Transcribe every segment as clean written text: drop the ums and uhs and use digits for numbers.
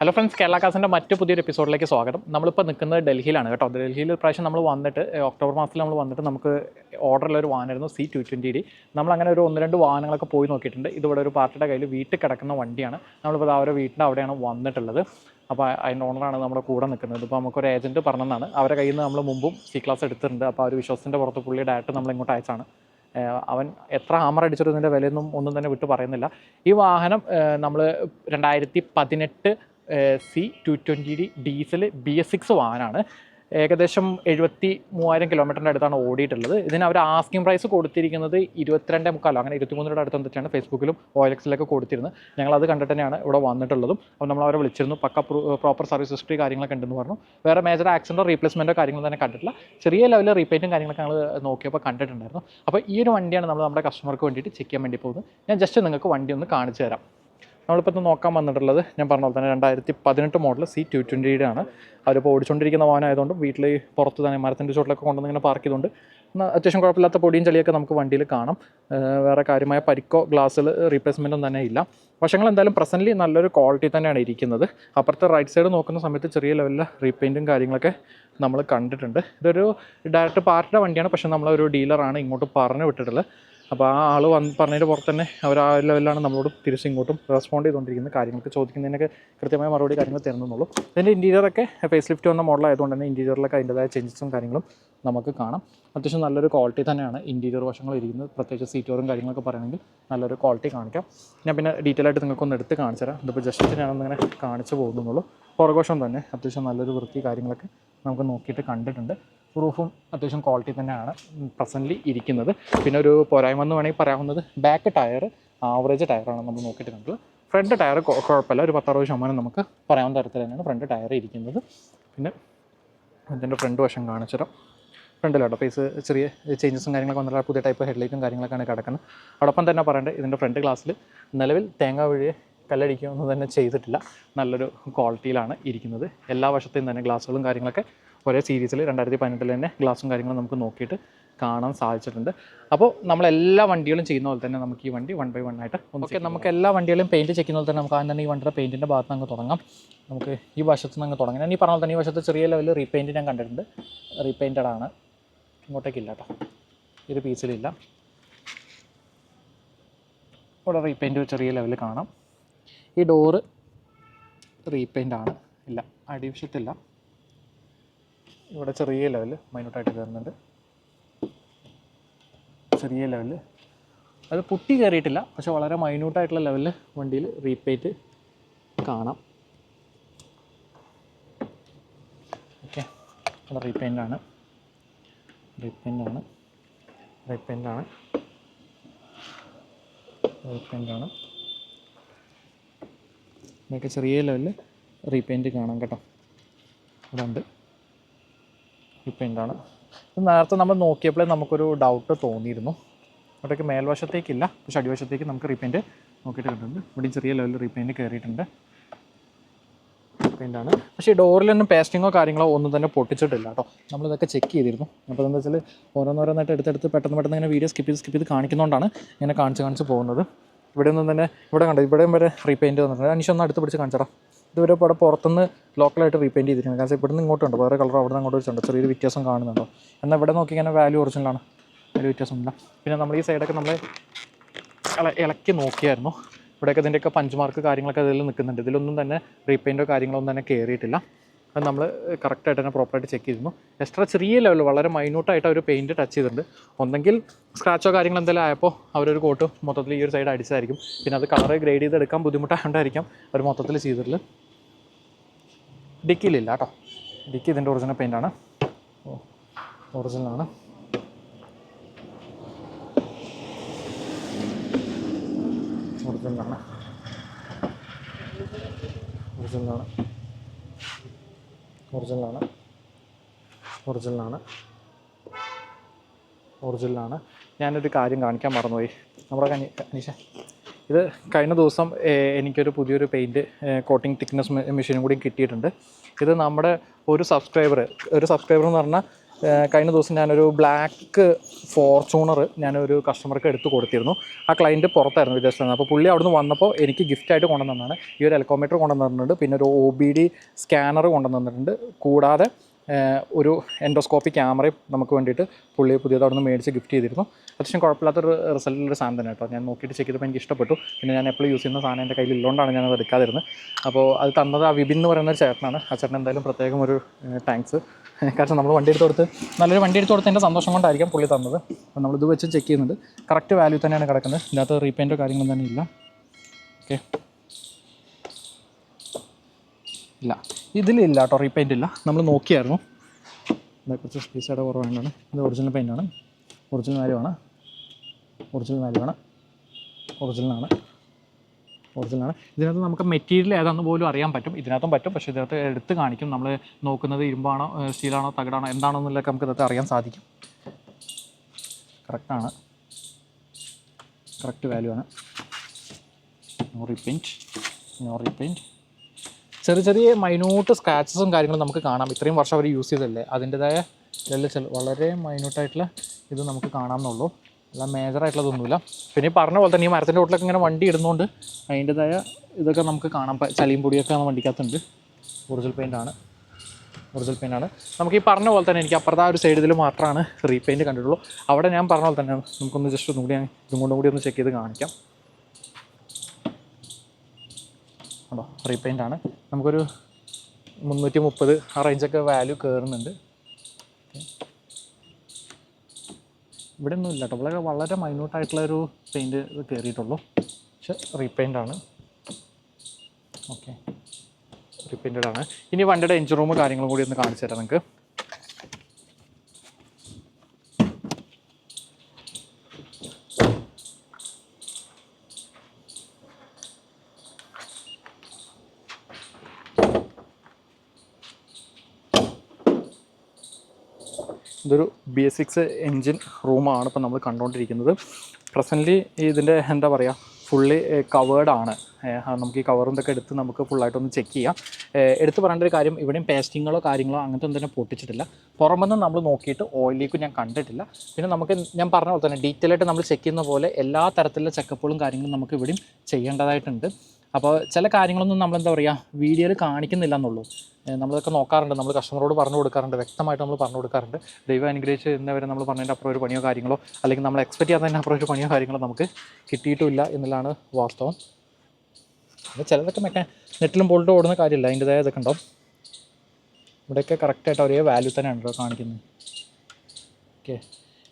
Hello friends, Kerala കാസിൻ്റെ മറ്റു പുതിയൊരു എപ്പിസോഡിലേക്ക് സ്വാഗതം. നമ്മളിപ്പോൾ നിൽക്കുന്നത് ഡൽഹിയിലാണ് കേട്ടോ. ഡൽഹിയിൽ പ്രാവശ്യം നമ്മൾ വന്നിട്ട് ഒക്ടോബർ മാസത്തിൽ നമ്മൾ വന്നിട്ട് നമുക്ക് ഓർഡറുള്ളൊരു വാഹനമായിരുന്നു C220D. നമ്മളങ്ങനെ ഒരു 1-2 വാഹനങ്ങളൊക്കെ പോയി നോക്കിയിട്ടുണ്ട്. ഇതിവിടെ ഒരു പാർട്ടിയുടെ കയ്യിൽ വീട്ടിൽ കിടക്കുന്ന വണ്ടിയാണ്. നമ്മളിപ്പോൾ അവരുടെ വീട്ടിൻ്റെ അവിടെയാണ് വന്നിട്ടുള്ളത്. അപ്പോൾ അതിൻ്റെ ഓണറാണ് നമ്മുടെ കൂടെ നിൽക്കുന്നത്. ഇപ്പോൾ നമുക്കൊരു ഏജൻറ്റ് പറഞ്ഞതാണ്. അവരുടെ കയ്യിൽ നിന്ന് നമ്മൾ മുമ്പും C-ക്ലാസ് എടുത്തിട്ടുണ്ട്. അപ്പോൾ ആ ഒരു വിശ്വാസത്തിൻ്റെ പുറത്ത് പുള്ളി ഡയറക്റ്റ് നമ്മൾ ഇങ്ങോട്ട് അയച്ചാണ്. അവൻ എത്ര ഹാമർ അടിച്ചിരുന്നതിൻ്റെ വിലയൊന്നും ഒന്നും തന്നെ വിട്ട് പറയുന്നില്ല. ഈ വാഹനം നമ്മൾ 2018 C220D ഡീസൽ BS6 വാഹനമാണ്. ഏകദേശം 73,000 കിലോമീറ്ററിൻ്റെ അടുത്താണ് ഓടിയിട്ടുള്ളത്. ഇതിന് അവർ ആസ്കിംഗ് പ്രൈസ് കൊടുത്തിരിക്കുന്നത് 22.25, അങ്ങനെ 23 അടുത്ത് എന്തൊക്കെയാണ് ഫേസ്ബുക്കിലും OLXിലൊക്കെ കൊടുത്തിരുന്നത്. ഞങ്ങളത് കണ്ടിട്ട് തന്നെയാണ് ഇവിടെ വന്നിട്ടുള്ളതും. അപ്പോൾ നമ്മൾ അവരെ വിളിച്ചിരുന്നു. പക്ക പ്രോപ്പർ സർവീസ് ഹിസ്റ്ററി കാര്യങ്ങളൊക്കെ ഉണ്ടെന്ന് പറഞ്ഞു. വേറെ മേജർ ആക്സിഡൻറ്റോ റീപ്ലേസ്മെൻറ്റോ കാര്യങ്ങളോ തന്നെ കണ്ടിട്ടില്ല. ചെറിയ ലെവലിൽ റീപെയിൻറ്റും കാര്യങ്ങളൊക്കെ ഞങ്ങൾ നോക്കിയപ്പോൾ കണ്ടിട്ടുണ്ടായിരുന്നു. അപ്പോൾ ഈ ഒരു വണ്ടിയാണ് നമ്മൾ നമ്മുടെ കസ്റ്റമർക്ക് വേണ്ടിയിട്ട് ചെക്ക് ചെയ്യാൻ വേണ്ടി പോകുന്നത്. ഞാൻ ജസ്റ്റ് നിങ്ങൾക്ക് വണ്ടി ഒന്ന് കാണിച്ചു തരാം. നമ്മളിപ്പോൾ ഇന്ന് നോക്കാൻ വന്നിട്ടുള്ളത് ഞാൻ പറഞ്ഞ പോലെ തന്നെ 2018 മോഡൽ C220D ആണ്. അവരിപ്പോൾ ഓടിച്ചുകൊണ്ടിരിക്കുന്ന വാഹനമായതുകൊണ്ട് വീട്ടിൽ പുറത്ത് തന്നെ മരത്തിൻ്റെ ചുവട്ടിലൊക്കെ കൊണ്ടുവന്ന് ഇങ്ങനെ പാർക്ക് ചെയ്തുകൊണ്ട് അത്യാവശ്യം കുഴപ്പമില്ലാത്ത പൊടിയും ചെളിയൊക്കെ നമുക്ക് വണ്ടിയിൽ കാണാം. വേറെ കാര്യമായ പരിക്കോ ഗ്ലാസ്സിൽ റീപ്ലേസ്മെൻറ്റും തന്നെ ഇല്ല. വശങ്ങൾ എന്തായാലും പ്രസൻ്റ്ലി നല്ലൊരു ക്വാളിറ്റി തന്നെയാണ് ഇരിക്കുന്നത്. അപ്പുറത്തെ റൈറ്റ് സൈഡ് നോക്കുന്ന സമയത്ത് ചെറിയ ലെവലിൽ റീപെയിൻറ്റും കാര്യങ്ങളൊക്കെ നമ്മൾ കണ്ടിട്ടുണ്ട്. ഇതൊരു ഡയറക്റ്റ് പാർട്ടിയുടെ വണ്ടിയാണ്, പക്ഷേ നമ്മളൊരു ഡീലറാണ് ഇങ്ങോട്ട് പറഞ്ഞു വിട്ടിട്ടുള്ളത്. അപ്പോൾ ആ ആൾ പറഞ്ഞതിൻ്റെ പുറത്ത് തന്നെ അവർ ആ ലെവലിലാണ് നമ്മളോട് തിരിച്ചിങ്ങോട്ടും റെസ്പോണ്ട് ചെയ്തുകൊണ്ടിരിക്കുന്നത്. കാര്യങ്ങൾക്ക് ചോദിക്കുന്നതിനൊക്കെ കൃത്യമായ മറുപടി കാര്യങ്ങൾ തരുന്നുള്ളൂ. ഇതിൻ്റെ ഇൻറ്റീരിയറൊക്കെ ഫേസ് ലിഫ്റ്റ് വന്ന മോഡലായതുകൊണ്ട് തന്നെ ഇൻറ്റീരിയറിലൊക്കെ അതിൻ്റെതായ ചേഞ്ചസും കാര്യങ്ങളും നമുക്ക് കാണാം. അത്യാവശ്യം നല്ലൊരു ക്വാളിറ്റി തന്നെയാണ് ഇൻറ്റീരിയർ വശങ്ങൾ ഇരിക്കുന്നത്. പ്രത്യേകിച്ച് സീറ്റോറും കാര്യങ്ങളൊക്കെ പറയുകയാണെങ്കിൽ നല്ലൊരു ക്വാളിറ്റി കാണിക്കാം. ഞാൻ പിന്നെ ഡീറ്റെയിൽ ആയിട്ട് നിങ്ങൾക്കൊന്ന് എടുത്ത് കാണിച്ചു തരാം. ഇതിപ്പോൾ ജസ്റ്റ് ഞാനൊന്നിങ്ങനെ കാണിച്ചു പോകുന്നുള്ളൂ. പുറകോശം തന്നെ അത്യാവശ്യം നല്ലൊരു വൃത്തി കാര്യങ്ങളൊക്കെ നമുക്ക് നോക്കിയിട്ട് കണ്ടിട്ടുണ്ട്. പ്രൂഫും അത്യാവശ്യം ക്വാളിറ്റി തന്നെയാണ് പ്രസൻ്റ്ലി ഇരിക്കുന്നത്. പിന്നെ ഒരു പോരായ്മ എന്ന് വേണമെങ്കിൽ പറയാവുന്നത് ബാക്ക് ടയർ ആവറേജ് ടയറാണ് നമ്മൾ നോക്കിയിട്ട് കണ്ടത്. ഫ്രണ്ട് ടയർ കുഴപ്പമില്ല, ഒരു 10-60% നമുക്ക് പറയാവുന്ന തരത്തിൽ തന്നെയാണ് ഫ്രണ്ട് ടയർ ഇരിക്കുന്നത്. പിന്നെ ഇതിൻ്റെ ഫ്രണ്ട് വശം കാണിച്ചുതരാം. ഫ്രണ്ടിലാട്ടോ ഫേസ് ചെറിയ ചേഞ്ചസും കാര്യങ്ങളൊക്കെ വന്നിട്ട് പുതിയ ടൈപ്പ് ഹെഡ്ലൈറ്റും കാര്യങ്ങളൊക്കെയാണ് കിടക്കുന്നത്. അതോടൊപ്പം തന്നെ പറയേണ്ടത് ഇതിൻ്റെ ഫ്രണ്ട് ഗ്ലാസ്സിൽ നിലവിൽ തേങ്ങ വഴിയെ കല്ലടിക്കുകയൊന്നും തന്നെ ചെയ്തിട്ടില്ല. നല്ലൊരു ക്വാളിറ്റിയിലാണ് ഇരിക്കുന്നത്. എല്ലാ വശത്തെയും തന്നെ ഗ്ലാസ്സുകളും കാര്യങ്ങളൊക്കെ ഒരേ സീരീസിൽ 2018 തന്നെ ഗ്ലാസും കാര്യങ്ങളും നമുക്ക് നോക്കിയിട്ട് കാണാൻ സാധിച്ചിട്ടുണ്ട്. അപ്പോൾ നമ്മളെല്ലാ വണ്ടികളും ചെയ്യുന്ന പോലെ തന്നെ നമുക്ക് ഈ വണ്ടി 1 by 1 ആയിട്ട് നമുക്ക് എല്ലാ വണ്ടികളും പെയിൻറ്റ് ചെയ്യുന്ന പോലെ തന്നെ നമുക്ക് ആദ്യം തന്നെ ഈ വണ്ടിയുടെ പെയിൻറ്റിൻ്റെ ഭാഗത്ത് നിന്ന് തുടങ്ങാം. നമുക്ക് ഈ വശത്ത് നിന്ന് അങ്ങ് തുടങ്ങാം. ഞാൻ ഈ പറഞ്ഞ പോലെ തന്നെ ഈ വശത്ത് ചെറിയ ലെവലിൽ റീപെയിൻറ്റ് ഞാൻ കണ്ടിട്ടുണ്ട്. റീപെയിൻറ്റഡ് ആണ്. ഇങ്ങോട്ടേക്കില്ല കേട്ടോ, ഒരു പീസിലില്ല. ഇവിടെ റീപെയിൻറ്റ് ചെറിയ ലെവലിൽ കാണാം. ഈ ഡോറ് റീപെയിൻ്റ് ആണ്, ഇല്ല അടിവശത്തില്ല. ഇവിടെ ചെറിയ ലെവലിൽ മൈന്യൂട്ടായിട്ട് കയറുന്നുണ്ട്. ചെറിയ ലെവലിൽ അത് പുട്ടി കയറിയിട്ടില്ല, പക്ഷെ വളരെ മൈന്യൂട്ടായിട്ടുള്ള ലെവലിൽ വണ്ടിയിൽ റീപെയിൻറ്റ് കാണാം. ഓക്കെ, അവിടെ റീപെയിൻ്റാണ്. ഇതൊക്കെ ചെറിയ ലെവലിൽ റീപെയിൻറ്റ് കാണാം കേട്ടോ. ഇവിടെ ഉണ്ട്, റീപെയിൻ്റാണ്. നേരത്തെ നമ്മൾ നോക്കിയപ്പോഴേ നമുക്കൊരു ഡൗട്ട് തോന്നിയിരുന്നു. അവിടേക്ക് മേൽവശത്തേക്കില്ല, പക്ഷേ അടിവശത്തേക്ക് നമുക്ക് റീപെയിൻറ്റ് നോക്കിയിട്ട് കണ്ടിട്ടുണ്ട്. ഇവിടെയും ചെറിയ ലെവലിൽ റീപെയിൻറ്റ് കയറിയിട്ടുണ്ട്. റീപെയിൻ്റാണ്, പക്ഷേ ഡോറിലൊന്നും പേസ്റ്റിങ്ങോ കാര്യങ്ങളോ ഒന്നും തന്നെ പൊട്ടിച്ചിട്ടില്ല കേട്ടോ. നമ്മളിതൊക്കെ ചെക്ക് ചെയ്തിരുന്നു. അപ്പോൾ എന്താ വെച്ചാൽ ഓരോന്നോരോന്നായിട്ട് എടുത്തെടുത്ത് പെട്ടെന്ന് ഇങ്ങനെ വീഡിയോ സ്കിപ്പ് ചെയ്ത് കാണിക്കുന്നതുകൊണ്ടാണ് ഇങ്ങനെ കാണിച്ച് പോകുന്നത്. ഇവിടെ ഒന്നും തന്നെ ഇവിടെ കണ്ടോ, ഇവിടെയും വരെ റീപെയിൻറ്റ് വന്നിട്ടുണ്ട്. അനീഷൊന്ന് അടുത്ത് പിടിച്ച് കാണിച്ചടാം. ഇതുവരെ ഇവിടെ പുറത്തുനിന്ന് ലോക്കലായിട്ട് റീപെയിൻറ്റ് ചെയ്തിരിക്കുന്നത്. കാരണം ഇവിടെ നിന്ന് ഇങ്ങോട്ടുണ്ട്, വേറെ കളർ അവിടെ നിന്ന് അങ്ങോട്ട് വെച്ചിട്ടുണ്ട്. ചെറിയൊരു വ്യത്യാസം കാണുന്നുണ്ടോ? എന്നാൽ ഇവിടെ നോക്കി ഇങ്ങനെ വാല്യൂ ഒറിജിനലാണ്, വലിയ വ്യത്യാസമില്ല. പിന്നെ നമ്മൾ ഈ സൈഡൊക്കെ നമ്മൾ ഇളക്കി നോക്കിയായിരുന്നു. ഇവിടെയൊക്കെ ഇതിൻ്റെയൊക്കെ പഞ്ച് കാര്യങ്ങളൊക്കെ ഇതിൽ നിൽക്കുന്നുണ്ട്. ഇതിലൊന്നും തന്നെ റീപെയിൻറ്റോ കാര്യങ്ങളോ ഒന്നും തന്നെ കയറിയിട്ടില്ല. അത് നമ്മൾ കറക്റ്റായിട്ട് തന്നെ പ്രോപ്പറായിട്ട് ചെക്ക് ചെയ്തിരുന്നു. എക്സ്ട്രാ ചെറിയ ലെവൽ വളരെ മൈന്യൂട്ടായിട്ട് അവർ പെയിൻറ്റ് ടച്ച് ചെയ്തിട്ടുണ്ട്. ഒന്നെങ്കിൽ സ്ക്രാച്ചോ കാര്യങ്ങളോ എന്തെങ്കിലും ആയപ്പോൾ അവരൊരു കോട്ട് മൊത്തത്തിൽ ഈ ഒരു സൈഡ് അടിച്ചായിരിക്കും. പിന്നെ അത് കളറ് ഗ്രേഡ് ചെയ്തെടുക്കാൻ ബുദ്ധിമുട്ടായതുകൊണ്ടായിരിക്കാം അവർ മൊത്തത്തിൽ ചെയ്തിട്ടുള്ളത്. ഡിക്കിയിലില്ല കേട്ടോ. ഡിക്കി ഇതിൻ്റെ ഒറിജിനൽ പെയിൻ്റാണ്, ഒറിജിനലാണ്. ഒറിജിനലാണ്. ഞാനൊരു കാര്യം കാണിക്കാൻ മറന്നുപോയി. നമ്മുടെ അനീഷ, ഇത് കഴിഞ്ഞ ദിവസം എനിക്കൊരു പുതിയൊരു പെയിൻറ്റ് കോട്ടിംഗ് തിക്നെസ് മെഷീനും കൂടി കിട്ടിയിട്ടുണ്ട്. ഇത് നമ്മുടെ ഒരു സബ്സ്ക്രൈബർ എന്ന് പറഞ്ഞാൽ കഴിഞ്ഞ ദിവസം ഞാനൊരു ബ്ലാക്ക് ഫോർച്യൂണർ ഞാനൊരു കസ്റ്റമർക്ക് എടുത്ത് കൊടുത്തിരുന്നു. ആ ക്ലയൻറ്റ് പുറത്തായിരുന്നു, വിദേശത്താണ്. അപ്പോൾ പുള്ളി അവിടെ നിന്ന് വന്നപ്പോൾ എനിക്ക് ഗിഫ്റ്റായിട്ട് കൊണ്ടുവന്നതാണ് ഈ ഒരു എലക്കോമീറ്റർ കൊണ്ടുവന്നിട്ടുണ്ട്, പിന്നെ ഒരു OBD സ്കാനർ കൊണ്ടുവന്നിട്ടുണ്ട്, കൂടാതെ ഒരു എൻഡോസ്കോപ്പി ക്യാമറയും നമുക്ക് വേണ്ടിയിട്ട് പുള്ളി പുതിയത് അവിടെ നിന്ന് മേടിച്ച് ഗിഫ്റ്റ് ചെയ്തിരുന്നു. അത്യാവശ്യം കുഴപ്പമില്ലാത്തൊരു റിസൾട്ടുള്ളൊരു സാധനം തന്നെ കേട്ടോ. ഞാൻ നോക്കിയിട്ട് ചെക്ക് ചെയ്തപ്പോൾ എനിക്ക് ഇഷ്ടപ്പെട്ടു. പിന്നെ ഞാൻ എപ്പോഴും യൂസ് ചെയ്യുന്ന സാധനം എൻ്റെ കയ്യിൽ ഉള്ളതുകൊണ്ടാണ് ഞാനത് എടുക്കാതിരുന്നത്. അപ്പോൾ അത് തന്നത് ആ വിപിൻ എന്ന് പറയുന്ന ഒരു ചേട്ടനാണ്. ആ ചേട്ടൻ എന്തായാലും പ്രത്യേകം ഒരു താങ്ക്സ്. കാരണം നമ്മൾ വണ്ടി എടുത്ത് കൊടുത്ത് നല്ലൊരു വണ്ടി എടുത്ത് കൊടുത്തതിൻ്റെ സന്തോഷം കൊണ്ടായിരിക്കും പുള്ളി തന്നത്. അപ്പോൾ നമ്മളിത് വെച്ച് ചെക്ക് ചെയ്യുന്നുണ്ട്, കറക്റ്റ് വാല്യൂ തന്നെയാണ് കിടക്കുന്നത്. ഇതിനകത്ത് റീപെയിൻറ്റോ കാര്യങ്ങളൊന്നും തന്നെ ഇല്ല. ഓക്കെ, ഇല്ല, ഇതിലില്ല കേട്ടോ, റീപെയിൻ്റ് ഇല്ല. നമ്മൾ നോക്കിയായിരുന്നു, കുറച്ച് സ്പേസയുടെ കുറവാണ്. ഇത് ഒറിജിനൽ പെയിൻ്റാണ്, ഒറിജിനൽ വാല്യൂവാണ്, ഒറിജിനലാണ്. ഇതിനകത്ത് നമുക്ക് മെറ്റീരിയൽ ഏതാണെന്ന് പോലും അറിയാൻ പറ്റും. ഇതിനകത്തും പറ്റും, പക്ഷേ ഇതിനകത്ത് എടുത്ത് കാണിക്കും. നമ്മൾ നോക്കുന്നത് ഇരുമ്പാണോ സ്റ്റീലാണോ തകിടാണോ എന്താണോ എന്നുള്ളതൊക്കെ നമുക്ക് ഇതിനകത്ത് അറിയാൻ സാധിക്കും. കറക്റ്റാണ്, കറക്റ്റ് വാല്യൂ ആണ്. No repaint. ചെറിയ ചെറിയ മൈന്യൂട്ട് സ്ക്രാച്ചസും കാര്യങ്ങളും നമുക്ക് കാണാം. ഇത്രയും വർഷം അവർ യൂസ് ചെയ്തല്ലേ, അതിൻ്റെതായ വളരെ മൈന്യൂട്ടായിട്ടുള്ള ഇത് നമുക്ക് കാണാമെന്നുള്ളൂ. എല്ലാം മേജറായിട്ടുള്ളതൊന്നുമില്ല. പിന്നെ ഈ പറഞ്ഞ പോലെ തന്നെ ഈ മരത്തിൻ്റെ വീട്ടിലൊക്കെ ഇങ്ങനെ വണ്ടി ഇടുന്നതുകൊണ്ട് അതിൻ്റെതായ ഇതൊക്കെ നമുക്ക് കാണാം. ചളിയും പൊടിയൊക്കെ വണ്ടിക്കകത്തുണ്ട്. ഒറിജിനൽ പെയിൻ്റാണ്. നമുക്ക് ഈ പറഞ്ഞ പോലെ തന്നെ എനിക്ക് അപ്പുറത്തെ ആ ഒരു സൈഡിൽ മാത്രമാണ് റീപെയിൻറ്റ് കണ്ടിട്ടുള്ളൂ. അവിടെ ഞാൻ പറഞ്ഞ പോലെ തന്നെ നമുക്കൊന്ന് ജസ്റ്റ് ഒന്നും കൂടി ഇതും കൊണ്ടും കൂടി ഒന്ന് ചെക്ക് ചെയ്ത് കാണിക്കാം. ആണോ, റീപെയിൻ്റാണ്. നമുക്കൊരു 330 ആ റേഞ്ചൊക്കെ വാല്യൂ കയറുന്നുണ്ട്. ഇവിടെ ഒന്നും ഇല്ല കേട്ടോ, വളരെ മൈന്യൂട്ടായിട്ടുള്ളൊരു പെയിൻറ്റ് ഇത് കയറിയിട്ടുള്ളൂ. പക്ഷെ റീപെയിൻ്റാണ്. ഓക്കെ, റീപെയിൻറ്റഡാണ്. ഇനി വണ്ടിയുടെ എഞ്ചിൻ റൂം കാര്യങ്ങളും കൂടി ഒന്ന് കാണിച്ചു തരാം നിങ്ങൾക്ക്. ഇതൊരു BS6 എൻജിൻ റൂമാണ് ഇപ്പോൾ നമ്മൾ കണ്ടുകൊണ്ടിരിക്കുന്നത്. പ്രസൻ്റ്ലി ഇതിൻ്റെ എന്താ പറയുക, ഫുള്ളി കവേർഡാണ്. നമുക്ക് ഈ കവറും ഇതൊക്കെ എടുത്ത് നമുക്ക് ഫുള്ളായിട്ടൊന്ന് ചെക്ക് ചെയ്യാം. എടുത്ത് പറയേണ്ട ഒരു കാര്യം, ഇവിടെയും പേസ്റ്റിങ്ങോ കാര്യങ്ങളോ അങ്ങനത്തെ ഒന്നും തന്നെ പൊട്ടിച്ചിട്ടില്ല. പുറമെന്ന് നമ്മൾ നോക്കിയിട്ട് ഓയിൽ ലീക്കും ഞാൻ കണ്ടിട്ടില്ല. പിന്നെ നമുക്ക് ഞാൻ പറഞ്ഞ പോലെ തന്നെ ഡീറ്റെയിൽ ആയിട്ട് നമ്മൾ ചെക്ക് ചെയ്യുന്ന പോലെ എല്ലാ തരത്തിലുള്ള ചെക്കപ്പുകളും കാര്യങ്ങളും നമുക്ക് ഇവിടെയും ചെയ്യേണ്ടതായിട്ടുണ്ട്. അപ്പോൾ ചില കാര്യങ്ങളൊന്നും നമ്മളെന്താ പറയുക വീഡിയോയിൽ കാണിക്കുന്നില്ല എന്നുള്ളൂ. നമ്മളതൊക്കെ നോക്കാറുണ്ട്, നമ്മൾ കസ്റ്റമറോട് പറഞ്ഞു കൊടുക്കാറുണ്ട്, വ്യക്തമായിട്ട് നമ്മൾ പറഞ്ഞു കൊടുക്കാറുണ്ട്. ദൈവം അനുഗ്രഹിച്ച് ഇന്നവരെ നമ്മൾ പറഞ്ഞതിൻ്റെ അപ്പുറം ഒരു പണിയോ കാര്യങ്ങളോ അല്ലെങ്കിൽ നമ്മൾ എക്സ്പെക്ട് ചെയ്യാത്തതിൻ്റെ അപ്പുറം ഒരു പണിയോ കാര്യങ്ങളോ നമുക്ക് കിട്ടിയിട്ടുമില്ല എന്നുള്ളതാണ് വാസ്തവം. അത് ചിലതൊക്കെ നെറ്റിലും ബോൾട്ടും ഓടുന്ന കാര്യമില്ല, അതിൻ്റെതായ ഇതൊക്കെ ഉണ്ടാവും. ഇവിടെയൊക്കെ കറക്റ്റായിട്ട് ഒരേ വാല്യൂ തന്നെയാണ് കേട്ടോ കാണിക്കുന്നത്. ഓക്കെ,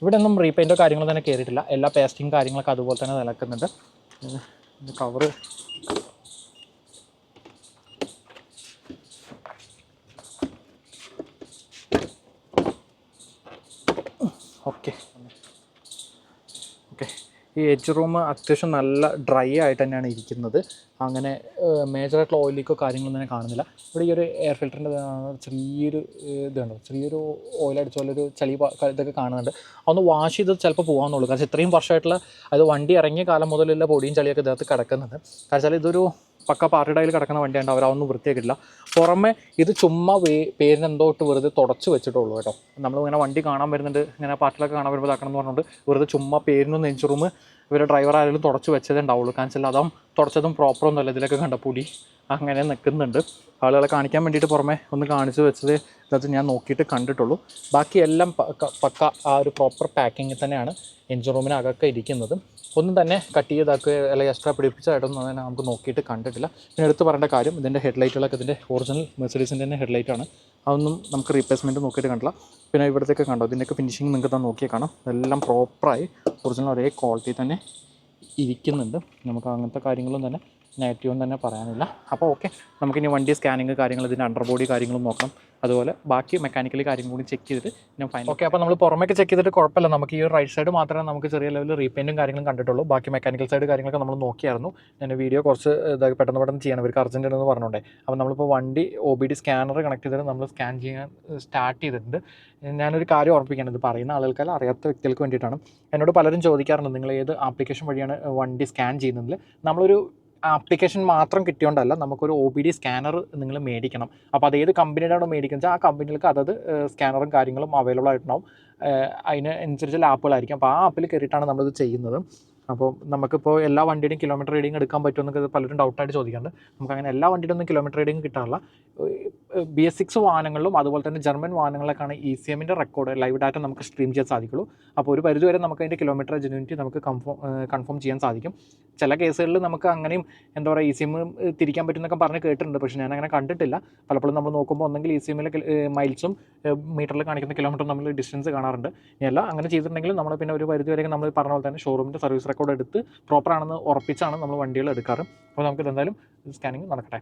ഇവിടെ ഒന്നും റീപെയിൻറ്റോ കാര്യങ്ങളോ തന്നെ കയറിയിട്ടില്ല. എല്ലാ പേസ്റ്റിങ് കാര്യങ്ങളൊക്കെ അതുപോലെ തന്നെ നിലക്കുന്നുണ്ട്. Cover okay. ഈ എഡ്ജ് റൂം അത്യാവശ്യം നല്ല ഡ്രൈ ആയിട്ട് തന്നെയാണ് ഇരിക്കുന്നത്. അങ്ങനെ മേജറായിട്ടുള്ള ഓയിൽ ലീക്കോ കാര്യങ്ങളൊന്നും തന്നെ കാണുന്നില്ല. ഇവിടെ ഈ ഒരു എയർ ഫിൽറ്ററിൻ്റെ ചെറിയൊരു ഇതുണ്ട്, ചെറിയൊരു ഓയിലടിച്ച പോലെ ഒരു ചളി ഇതൊക്കെ കാണുന്നുണ്ട്. അതൊന്ന് വാഷ് ചെയ്ത് ചിലപ്പോൾ പോകാമെന്നുള്ളൂ. കാരണം ഇത്രയും വർഷമായിട്ടുള്ള അത് വണ്ടി ഇറങ്ങിയ കാലം മുതലുള്ള പൊടിയും ചളിയൊക്കെ ഇതിനകത്ത് കിടക്കുന്നുണ്ട്. കാരണം വെച്ചാൽ ഇതൊരു പക്ക പാർട്ടിയുടെ കിടക്കുന്ന വണ്ടിയുണ്ട്, അവരതൊന്നും വൃത്തിയാക്കിയിട്ടില്ല. പുറമെ ഇത് ചുമ്മാ പേരിനെന്തോട്ട് വെറുതെ തുടച്ച് വെച്ചിട്ടുള്ളൂ കേട്ടോ. നമ്മളിങ്ങനെ വണ്ടി കാണാൻ വരുന്നുണ്ട്, ഇങ്ങനെ പാർട്ടിലൊക്കെ കാണാൻ വരുമ്പോൾ ഇതാക്കണം എന്ന് പറഞ്ഞുകൊണ്ട് വെറുതെ ചുമ്മാ പേരിനൊന്ന് എഞ്ചിൻ റൂം ഇവരുടെ ഡ്രൈവർ ആയാലും തുടച്ച് വെച്ചതേ ഉണ്ടാവുള്ളൂ. കാരണം വെച്ചാൽ അതും തുടച്ചതും പ്രോപ്പറൊന്നും അല്ല, ഇതിലൊക്കെ കണ്ട പൊടി അങ്ങനെ നിൽക്കുന്നുണ്ട്. ആളുകളെ കാണിക്കാൻ വേണ്ടിയിട്ട് പുറമെ ഒന്ന് കാണിച്ച് വെച്ചത് ഇതിനകത്ത് ഞാൻ നോക്കിയിട്ട് കണ്ടിട്ടുള്ളൂ. ബാക്കി എല്ലാം പക്ക ആ ഒരു പ്രോപ്പർ പാക്കിങ്ങിൽ തന്നെയാണ് എഞ്ചിൻ റൂമിനകമൊക്കെ ഇരിക്കുന്നത്. ഒന്നും തന്നെ കട്ട് ചെയ്താക്കുക അല്ലെങ്കിൽ എക്സ്ട്രാ പിടിപ്പിച്ചതായിട്ടൊന്നും തന്നെ നമുക്ക് നോക്കിയിട്ട് കണ്ടിട്ടില്ല. പിന്നെ എടുത്ത് പറയേണ്ട കാര്യം, ഇതിൻ്റെ ഹെഡ്ലൈറ്റുകളൊക്കെ ഇതിൻ്റെ ഒറിജിനൽ മെർസിഡീസിൻ്റെ തന്നെ ഹെഡ്ലൈറ്റാണ്. അതൊന്നും നമുക്ക് റീപ്ലേസ്മെൻറ്റ് നോക്കിയിട്ട് കണ്ടില്ല. പിന്നെ ഇവിടത്തേക്ക് കണ്ടോ, ഇതിൻ്റെയൊക്കെ ഫിനിഷിങ് നിങ്ങൾക്ക് തന്നെ നോക്കിയാൽ കാണാം. എല്ലാം പ്രോപ്പറായി ഒറിജിനൽ ഒരേ ക്വാളിറ്റി തന്നെ ഇരിക്കുന്നുണ്ട്. നമുക്ക് അങ്ങനത്തെ കാര്യങ്ങളും തന്നെ നെഗറ്റീവും തന്നെ പറയാനില്ല. അപ്പോൾ ഓക്കെ, നമുക്കിനി വണ്ടി സ്കാനിങ് കാര്യങ്ങൾ, ഇതിൻ്റെ അണ്ടർ ബോഡി കാര്യങ്ങളും നോക്കണം. അതുപോലെ ബാക്കി മെക്കാനിക്കലി കാര്യങ്ങൾ കൂടി ചെക്ക് ചെയ്തിട്ട് ഞാൻ ഫൈനൽ. ഓക്കെ, അപ്പോൾ നമ്മൾ പുറമേക്ക് ചെക്ക് ചെയ്തിട്ട് കുഴപ്പമില്ല. നമുക്ക് ഈ ഒരു റൈറ്റ് സൈഡ് മാത്രമേ നമുക്ക് ചെറിയ ലെവലിൽ റീപെയിൻറ്റും കാര്യങ്ങളും കണ്ടിട്ടുള്ളൂ. ബാക്കി മെക്കാനിക്കൽ സൈഡ് കാര്യങ്ങളൊക്കെ നമ്മൾ നോക്കിയായിരുന്നു. ഞാൻ വീഡിയോ കുറച്ച് ഇതാക്കി പെട്ടെന്ന് ചെയ്യണം, ഇവർക്ക് അർജൻറ്റ് എന്ന് പറഞ്ഞുകൊണ്ടേ. അപ്പോൾ നമ്മളിപ്പോൾ വണ്ടി OBD സ്കാനർ കണക്ട് ചെയ്തിട്ട് നമ്മൾ സ്കാൻ ചെയ്യാൻ സ്റ്റാർട്ട് ചെയ്തിട്ടുണ്ട്. ഞാനൊരു കാര്യം ഓർമ്മിപ്പിക്കുകയാണ്, ഇത് പറയുന്ന ആളുകൾക്ക് അറിയാത്ത വ്യക്തികൾക്ക് വേണ്ടിയിട്ടാണ്. എന്നോട് പലരും ചോദിക്കാറുണ്ട്, നിങ്ങൾ ഏത് ആപ്ലിക്കേഷൻ വഴിയാണ് വണ്ടി സ്കാൻ ചെയ്യുന്നതിൽ. നമ്മളൊരു ആപ്ലിക്കേഷൻ മാത്രം കിട്ടിയോണ്ടല്ല, നമുക്കൊരു OBD സ്കാനർ നിങ്ങൾ മേടിക്കണം. അപ്പോൾ അത് ഏത് കമ്പനിയുടെയാണോ മേടിക്കുന്നത് ആ കമ്പനികൾക്ക് അതത് സ്കാനറും കാര്യങ്ങളും അവൈലബിൾ ആയിട്ടുണ്ടാവും. അതിന് അനുസരിച്ചുള്ള ആപ്പുകളായിരിക്കും. അപ്പോൾ ആ ആപ്പിൽ കയറിയിട്ടാണ് നമ്മളിത് ചെയ്യുന്നത്. അപ്പോൾ നമുക്കിപ്പോൾ എല്ലാ വണ്ടിയുടെയും കിലോമീറ്റർ റീഡിങ് എടുക്കാൻ പറ്റുമെന്നൊക്കെ പലരും ഡൗട്ടായിട്ട് ചോദിക്കുന്നുണ്ട്. നമുക്കങ്ങനെ എല്ലാ വണ്ടിയുടെ ഒന്നും കിലോമീറ്റർ റീഡിങ് കിട്ടാറില്ല. BS6 വാഹനങ്ങളിലും അതുപോലെ തന്നെ ജർമ്മൻ വാഹനങ്ങളിലൊക്കെയാണ് ECMൻ്റെ റെക്കോർഡ് ലൈവ് ഡാറ്റ നമുക്ക് സ്ട്രീം ചെയ്യാൻ സാധിക്കുള്ളൂ. അപ്പോൾ ഒരു പരിധിവരെ നമുക്ക് അതിൻ്റെ കിലോമീറ്റർ ജെന്യൂനിറ്റി നമുക്ക് കൺഫേം ചെയ്യാൻ സാധിക്കും. ചില കേസുകളിൽ നമുക്ക് അങ്ങനെയും എന്താ പറയുക ECM തിരിക്കാൻ പറ്റുമെന്നൊക്കെ പറഞ്ഞ് കേട്ടിട്ടുണ്ട്. പക്ഷേ ഞാൻ അങ്ങനെ കണ്ടിട്ടില്ല. പലപ്പോഴും നമ്മൾ നോക്കുമ്പോൾ ഒന്നെങ്കിൽ ECMലെ മൈൽസും മീറ്ററിൽ കാണിക്കുന്ന കിലോമീറ്ററും നമ്മൾ ഡിസ്റ്റൻസ് കാണാറുണ്ട്. ഇല്ല അങ്ങനെ ചെയ്തിട്ടുണ്ടെങ്കിൽ നമ്മൾ പിന്നെ ഒരു പരിധിവരെ നമ്മൾ പറഞ്ഞ പോലെ തന്നെ ഷോറൂമിൻ്റെ സർവീസ് റെക്കോർഡ് എടുത്ത് പ്രോപ്പറാണെന്ന് ഉറപ്പിച്ചാണ് നമ്മൾ വണ്ടികൾ എടുക്കാറ്. അപ്പോൾ നമുക്ക് എന്തായാലും സ്കാനിങ് നടക്കട്ടെ.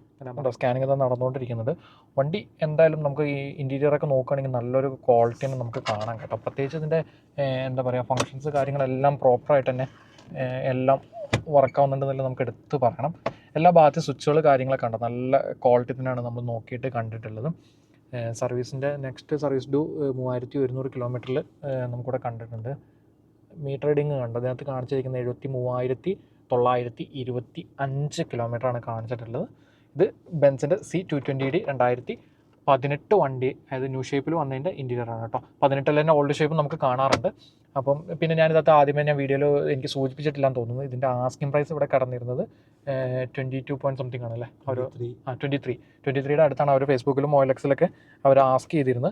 സ്കാനിങ് ഇതാ നടന്നുകൊണ്ടിരിക്കുന്നത്. വണ്ടി എന്തായാലും നമുക്ക് ഈ ഇൻറ്റീരിയറൊക്കെ നോക്കുകയാണെങ്കിൽ നല്ലൊരു ക്വാളിറ്റി തന്നെ നമുക്ക് കാണാൻ കേട്ടോ. പ്രത്യേകിച്ച് ഇതിൻ്റെ എന്താ പറയുക ഫങ്ഷൻസ് കാര്യങ്ങളെല്ലാം പ്രോപ്പറായിട്ട് തന്നെ എല്ലാം വർക്കാവുന്നുണ്ടെന്നല്ല നമുക്ക് എടുത്ത് പറയണം. എല്ലാ ഭാഗത്തും സ്വിച്ചുകൾ കാര്യങ്ങളൊക്കെ ഉണ്ട്. നല്ല ക്വാളിറ്റി തന്നെയാണ് നമ്മൾ നോക്കിയിട്ട് കണ്ടിട്ടുള്ളത്. സർവീസിൻ്റെ നെക്സ്റ്റ് സർവീസ് ഡ്യൂ 3100 കിലോമീറ്ററിൽ നമുക്കിവിടെ കണ്ടിട്ടുണ്ട്. മീറ്റർ റീഡിങ് കണ്ടു. അതിനകത്ത് കാണിച്ചിരിക്കുന്നത് 73,925 കിലോമീറ്ററാണ് കാണിച്ചിട്ടുള്ളത്. ഇത് ബെൻസിൻ്റെ C220D 2018 വണ്ടി, അതായത് ന്യൂ ഷേപ്പിൽ വന്നതിൻ്റെ ഇൻറ്റീരിയറാണ് കേട്ടോ. 18 തന്നെ ഓൾഡ് ഷേപ്പ് നമുക്ക് കാണാറുണ്ട്. അപ്പം പിന്നെ ഞാനിതകത്ത് ആദ്യമേ ഞാൻ വീഡിയോയിൽ എനിക്ക് സൂചിപ്പിച്ചിട്ടില്ലാന്ന് തോന്നുന്നു. ഇതിൻ്റെ ആസ്കിംഗ് പ്രൈസ് ഇവിടെ കടന്നിരുന്നത് 22 പോയിൻറ്റ് സംതിങ് ആണല്ലേ, ഒരു 23യുടെ അടുത്താണ് അവർ ഫേസ്ബുക്കിലും OLXലൊക്കെ അവർ ആസ്ക് ചെയ്തിരുന്നത്.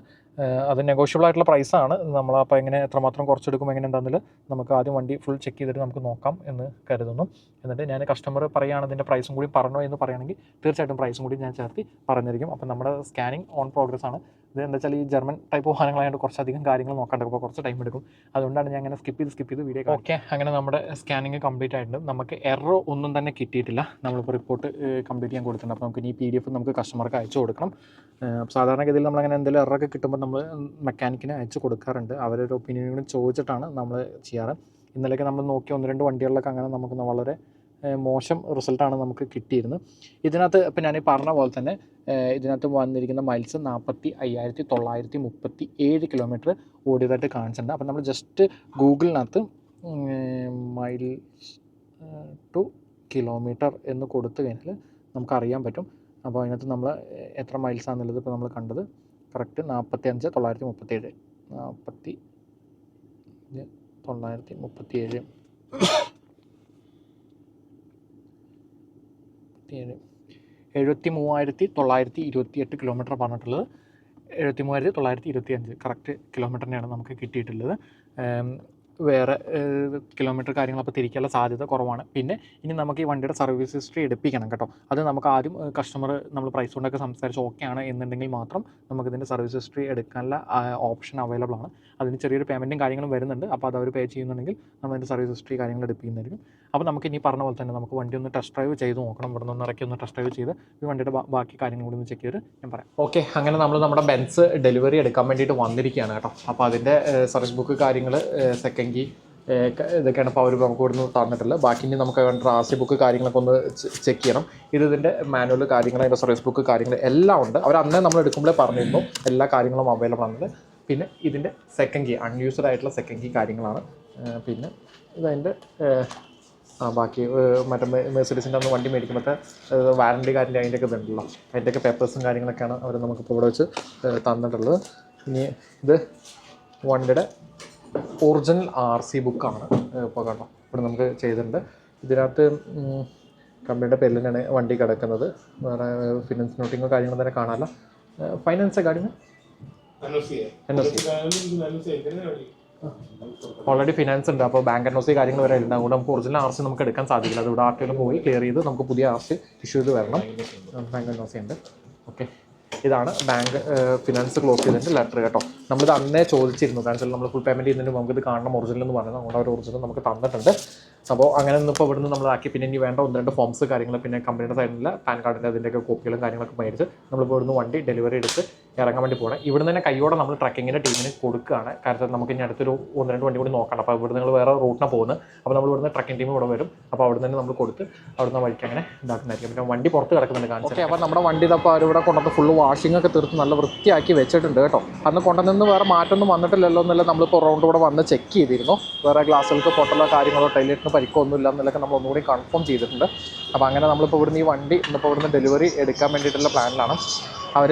അത് നെഗോഷ്യബിൾ ആയിട്ടുള്ള പ്രൈസാണ്. നമ്മളപ്പോൾ എങ്ങനെ എത്രമാത്രം കുറച്ചെടുക്കും എങ്ങനെ എന്താണെന്നില്ല നമുക്ക് ആദ്യം വണ്ടി ഫുൾ ചെക്ക് ചെയ്തിട്ട് നമുക്ക് നോക്കാം എന്ന് കരുതുന്നു. എന്നിട്ട് ഞാൻ കസ്റ്റമർ പറയുകയാണ് ഇതിൻ്റെ പ്രൈസും കൂടി പറഞ്ഞോ എന്ന് പറയുകയാണെങ്കിൽ തീർച്ചയായിട്ടും പ്രൈസും കൂടി ഞാൻ ചേർത്ത് പറഞ്ഞിരിക്കും. അപ്പം നമ്മുടെ സ്കാനിങ് ഓൺ പ്രോഗ്രസ് ആണ്. ഇത് എന്താ വെച്ചാൽ ഈ ജർമ്മൻ ടൈപ്പ് വാഹനങ്ങളായതുകൊണ്ട് കുറച്ചധികം കാര്യങ്ങൾ നോക്കാണ്ട് അപ്പോൾ കുറച്ച് ടൈം എടുക്കും. അതുകൊണ്ടാണ് ഞാൻ അങ്ങനെ സ്കിപ്പ് ചെയ്ത് വീഡിയോ. ഓക്കെ, അങ്ങനെ നമ്മുടെ സ്കാനിങ് കംപ്ലീറ്റ് ആയിട്ടുണ്ട്. നമുക്ക് എറർ ഒന്നും തന്നെ കിട്ടിയിട്ടില്ല. നമ്മളിപ്പോൾ റിപ്പോർട്ട് കംപ്ലീറ്റ് ചെയ്യാൻ കൊടുത്തിട്ടുണ്ട്. അപ്പോൾ നമുക്ക് ഈ PDF നമുക്ക് കസ്റ്റമർക്ക് അയച്ചു കൊടുക്കണം. സാധാരണഗതിയിൽ നമ്മളങ്ങനെ എന്തെങ്കിലും എററൊക്കെ കിട്ടുമ്പോൾ നമ്മൾ മെക്കാനിക്കിന് അയച്ചു കൊടുക്കാറുണ്ട്. അവരൊരു ഒപ്പീനിയനും ചോദിച്ചിട്ടാണ് നമ്മൾ ചെയ്യാറ്. ഇന്നലെയൊക്കെ നമ്മൾ നോക്കിയ 1-2 വണ്ടികളിലൊക്കെ അങ്ങനെ നമുക്ക് വളരെ മോശം റിസൾട്ടാണ് നമുക്ക് കിട്ടിയിരുന്നത്. ഇതിനകത്ത് ഇപ്പം ഞാൻ പറഞ്ഞ പോലെ തന്നെ ഇതിനകത്ത് വന്നിരിക്കുന്ന മൈൽസ് 45,937 കിലോമീറ്റർ ഓടിയതായിട്ട് കാണിച്ചിട്ടുണ്ട്. അപ്പം നമ്മൾ ജസ്റ്റ് ഗൂഗിളിനകത്ത് മൈൽസ് ടു കിലോമീറ്റർ എന്ന് കൊടുത്തു കഴിഞ്ഞാൽ നമുക്കറിയാൻ പറ്റും. അപ്പോൾ അതിനകത്ത് നമ്മൾ എത്ര മൈൽസാണെന്നുള്ളത് ഇപ്പോൾ നമ്മൾ കണ്ടത് കറക്റ്റ് 45,937 73,928 കിലോമീറ്റർ പറഞ്ഞിട്ടുള്ളത്. 73,925 കറക്റ്റ് കിലോമീറ്റർ തന്നെയാണ് നമുക്ക് കിട്ടിയിട്ടുള്ളത്. വേറെ കിലോമീറ്റർ കാര്യങ്ങളപ്പോൾ തിരിക്കാനുള്ള സാധ്യത കുറവാണ്. പിന്നെ ഇനി നമുക്ക് ഈ വണ്ടിയുടെ സർവീസ് ഹിസ്റ്ററി എടുപ്പിക്കണം കേട്ടോ. അത് നമുക്ക് ആദ്യം കസ്റ്റമർ നമ്മൾ പ്രൈസ് കൊണ്ടൊക്കെ സംസാരിച്ച് ഓക്കെ ആണ് എന്നുണ്ടെങ്കിൽ മാത്രം നമുക്കിതിൻ്റെ സർവീസ് ഹിസ്റ്ററി എടുക്കാനുള്ള ഓപ്ഷൻ അവൈലബിൾ ആണ്. അതിന് ചെറിയൊരു പേയ്മെൻറ്റും കാര്യങ്ങളും വരുന്നുണ്ട്. അപ്പോൾ അത് അവർ പേ ചെയ്യുന്നുണ്ടെങ്കിൽ നമ്മളതിൻ്റെ സർവീസ് ഹിസ്റ്ററി കാര്യങ്ങൾ എടുപ്പിക്കുന്നതായിരിക്കും. അപ്പോൾ നമുക്ക് ഇനി പറഞ്ഞ പോലെ തന്നെ നമുക്ക് വണ്ടി ഒന്ന് ടെസ്റ്റ് ഡ്രൈവ് ചെയ്ത് നോക്കണം. ഇവിടെ നിന്ന് ഇറക്കി ഒന്ന് ടെസ്റ്റ് ഡ്രൈവ് ചെയ്ത് ഈ വണ്ടിയുടെ ബാക്കി കാര്യങ്ങൾ കൂടി ഒന്ന് ചെക്ക് ചെയ്ത് ഞാൻ പറയാം. ഓക്കെ, അങ്ങനെ നമ്മൾ നമ്മുടെ ബെൻസ് ഡെലിവറി എടുക്കാൻ വേണ്ടിയിട്ട് വന്നിരിക്കുകയാണ് കേട്ടോ. അപ്പോൾ അതിൻ്റെ സർവീസ് ബുക്ക് കാര്യങ്ങൾ സെക്കൻഡ് കീ ഇതൊക്കെയാണ് ഇപ്പോൾ അവർ നമുക്ക് ഇവിടുന്ന് തന്നിട്ടുള്ളത്. ബാക്കി ഇനി നമുക്ക് വേണ്ട RC ബുക്ക് കാര്യങ്ങളൊക്കെ ഒന്ന് ചെക്ക് ചെയ്യണം. ഇതിൻ്റെ മാനുവൽ കാര്യങ്ങൾ അതിൻ്റെ സർവീസ് ബുക്ക് കാര്യങ്ങൾ എല്ലാം ഉണ്ട്. അവർ അന്നേ നമ്മൾ എടുക്കുമ്പോഴേ പറഞ്ഞിരുന്നു എല്ലാ കാര്യങ്ങളും അവൈലബിൾ ആണത്. പിന്നെ ഇതിൻ്റെ സെക്കൻഡ് കീ അൺയൂസ്ഡ് ആയിട്ടുള്ള സെക്കൻഡ് കീ കാര്യങ്ങളാണ്. പിന്നെ ഇതതിൻ്റെ ബാക്കി മറ്റേ മെഴ്സിഡീസിൻ്റെ അന്ന് വണ്ടി മേടിക്കുമ്പോഴത്തെ വാറണ്ടി കാര്യൻ്റെ അതിൻ്റെയൊക്കെ ഇതുണ്ടല്ലോ, അതിൻ്റെയൊക്കെ പേപ്പേഴ്സും കാര്യങ്ങളൊക്കെയാണ് അവർ നമുക്കിപ്പോൾ ഇവിടെ വെച്ച് തന്നിട്ടുള്ളത്. ഇനി ഇത് വണ്ടിയുടെ ഒറിജിനൽ RC ബുക്കാണ് ഇപ്പോൾ കണ്ടോ ഇവിടെ നമുക്ക് ചെയ്തിട്ടുണ്ട്. ഇതിനകത്ത് കമ്പനിയുടെ പേരിൽ തന്നെയാണ് വണ്ടി കിടക്കുന്നത്. വേറെ ഫിനാൻസ് നോട്ടിങ്ങോ കാര്യങ്ങളോ തന്നെ കാണാമല്ല. ഫൈനാൻസ് ഗാഡിന് ഓൾറെഡി ഫിനാൻസ് ഉണ്ട്. അപ്പോൾ ബാങ്ക് NOC കാര്യങ്ങൾ വരെ ഉണ്ട്. അതുകൊണ്ട് നമുക്ക് ഒറിജിനൽ RC നമുക്ക് എടുക്കാൻ സാധിക്കില്ല. അത് ഇവിടെ RTO പോയി ക്ലിയർ ചെയ്ത് നമുക്ക് പുതിയ RC ഇഷ്യൂ ചെയ്ത് വരണം. ബാങ്ക് NOC ഉണ്ട്. ഓക്കെ, ഇതാണ് ബാങ്ക് ഫിനാൻസ് ക്ലോസ് ചെയ്തതിൻ്റെ ലെറ്റർ കേട്ടോ. നമ്മളിത് അന്നേ ചോദിച്ചിരുന്നു. കാരണം നമ്മൾ ഫുൾ പേയ്മെൻറ്റ് ചെയ്യുന്നതിന് നമുക്കിത് കാണണം ഒറിജിനൽ എന്ന് പറയുന്നത്. അതുകൊണ്ട് അവർ ഒറിജിനൽ നമുക്ക് തന്നിട്ടുണ്ട്. അപ്പോൾ അങ്ങനെ ഇപ്പോൾ ഇവിടുന്ന് നമ്മളാക്കി പിന്നെ ഇനി വേണ്ട 1-2 ഫോംസ് കാര്യങ്ങൾ പിന്നെ കമ്പനിയുടെ സൈഡിൽ പാൻ കാർഡിൻ്റെ അതിൻ്റെയൊക്കെ കോപ്പികളും കാര്യങ്ങളൊക്കെ മേടിച്ച് നമ്മളിപ്പോൾ ഇവിടുന്ന് വണ്ടി ഡെലിവറി എടുത്ത് ഇറങ്ങാൻ വേണ്ടി പോകണം. ഇവിടെ തന്നെ കയ്യോടെ നമ്മൾ ട്രക്കിങ്ങിൻ്റെ ടീമിന് കൊടുക്കുകയാണ്. കാരണം നമുക്ക് ഇനി അടുത്തൊരു 1-2 വണ്ടി കൂടി നോക്കണം. അപ്പോൾ ഇവിടെ നിങ്ങൾ വേറെ റൂട്ടിനാണ് പോകുന്നത്. അപ്പോൾ നമ്മൾ ഇവിടുന്ന് ട്രക്കിംഗ് ടീം ഇവിടെ വരും. അപ്പോൾ അവിടെ നിന്ന് നമ്മൾ കൊടുത്ത് അവിടുന്ന് വഴിക്ക് അങ്ങനെ ഇതാക്കുന്നതായിരിക്കും. പിന്നെ വണ്ടി പുറത്ത് കിടക്കുന്നുണ്ട് കാണിച്ചു. ഓക്കെ, അപ്പോൾ നമ്മുടെ വണ്ടി ഇതപ്പോൾ അവരിവിടെ കൊണ്ടുവന്ന് ഫുള്ള് വാഷിംഗ് ഒക്കെ തീർത്ത് നല്ല വൃത്തിയാക്കി വെച്ചിട്ടുണ്ട് കേട്ടോ. അന്ന് കൊണ്ടുവന്ന് വേറെ മാറ്റമൊന്നും വന്നിട്ടില്ലല്ലോ എന്നല്ല നമ്മളിപ്പോൾ റൗണ്ട് കൂടെ വന്ന് ചെക്ക് ചെയ്തിരുന്നു. വേറെ ഗ്ലാസ്സുകൾക്ക് പൊട്ടലോ കാര്യങ്ങളോ ടൈലറ്റിന് പരിക്കൊന്നും ഇല്ല എന്നുള്ളതൊക്കെ നമ്മൾ ഒന്നുകൂടി കൺഫേം ചെയ്തിട്ടുണ്ട്. അപ്പോൾ അങ്ങനെ നമ്മളിപ്പോൾ ഇവിടുന്ന് ഈ വണ്ടി ഇന്നിപ്പോൾ ഇവിടുന്ന് ഡെലിവറി എടുക്കാൻ വേണ്ടിയിട്ടുള്ള പ്ലാനിലാണ്. അവർ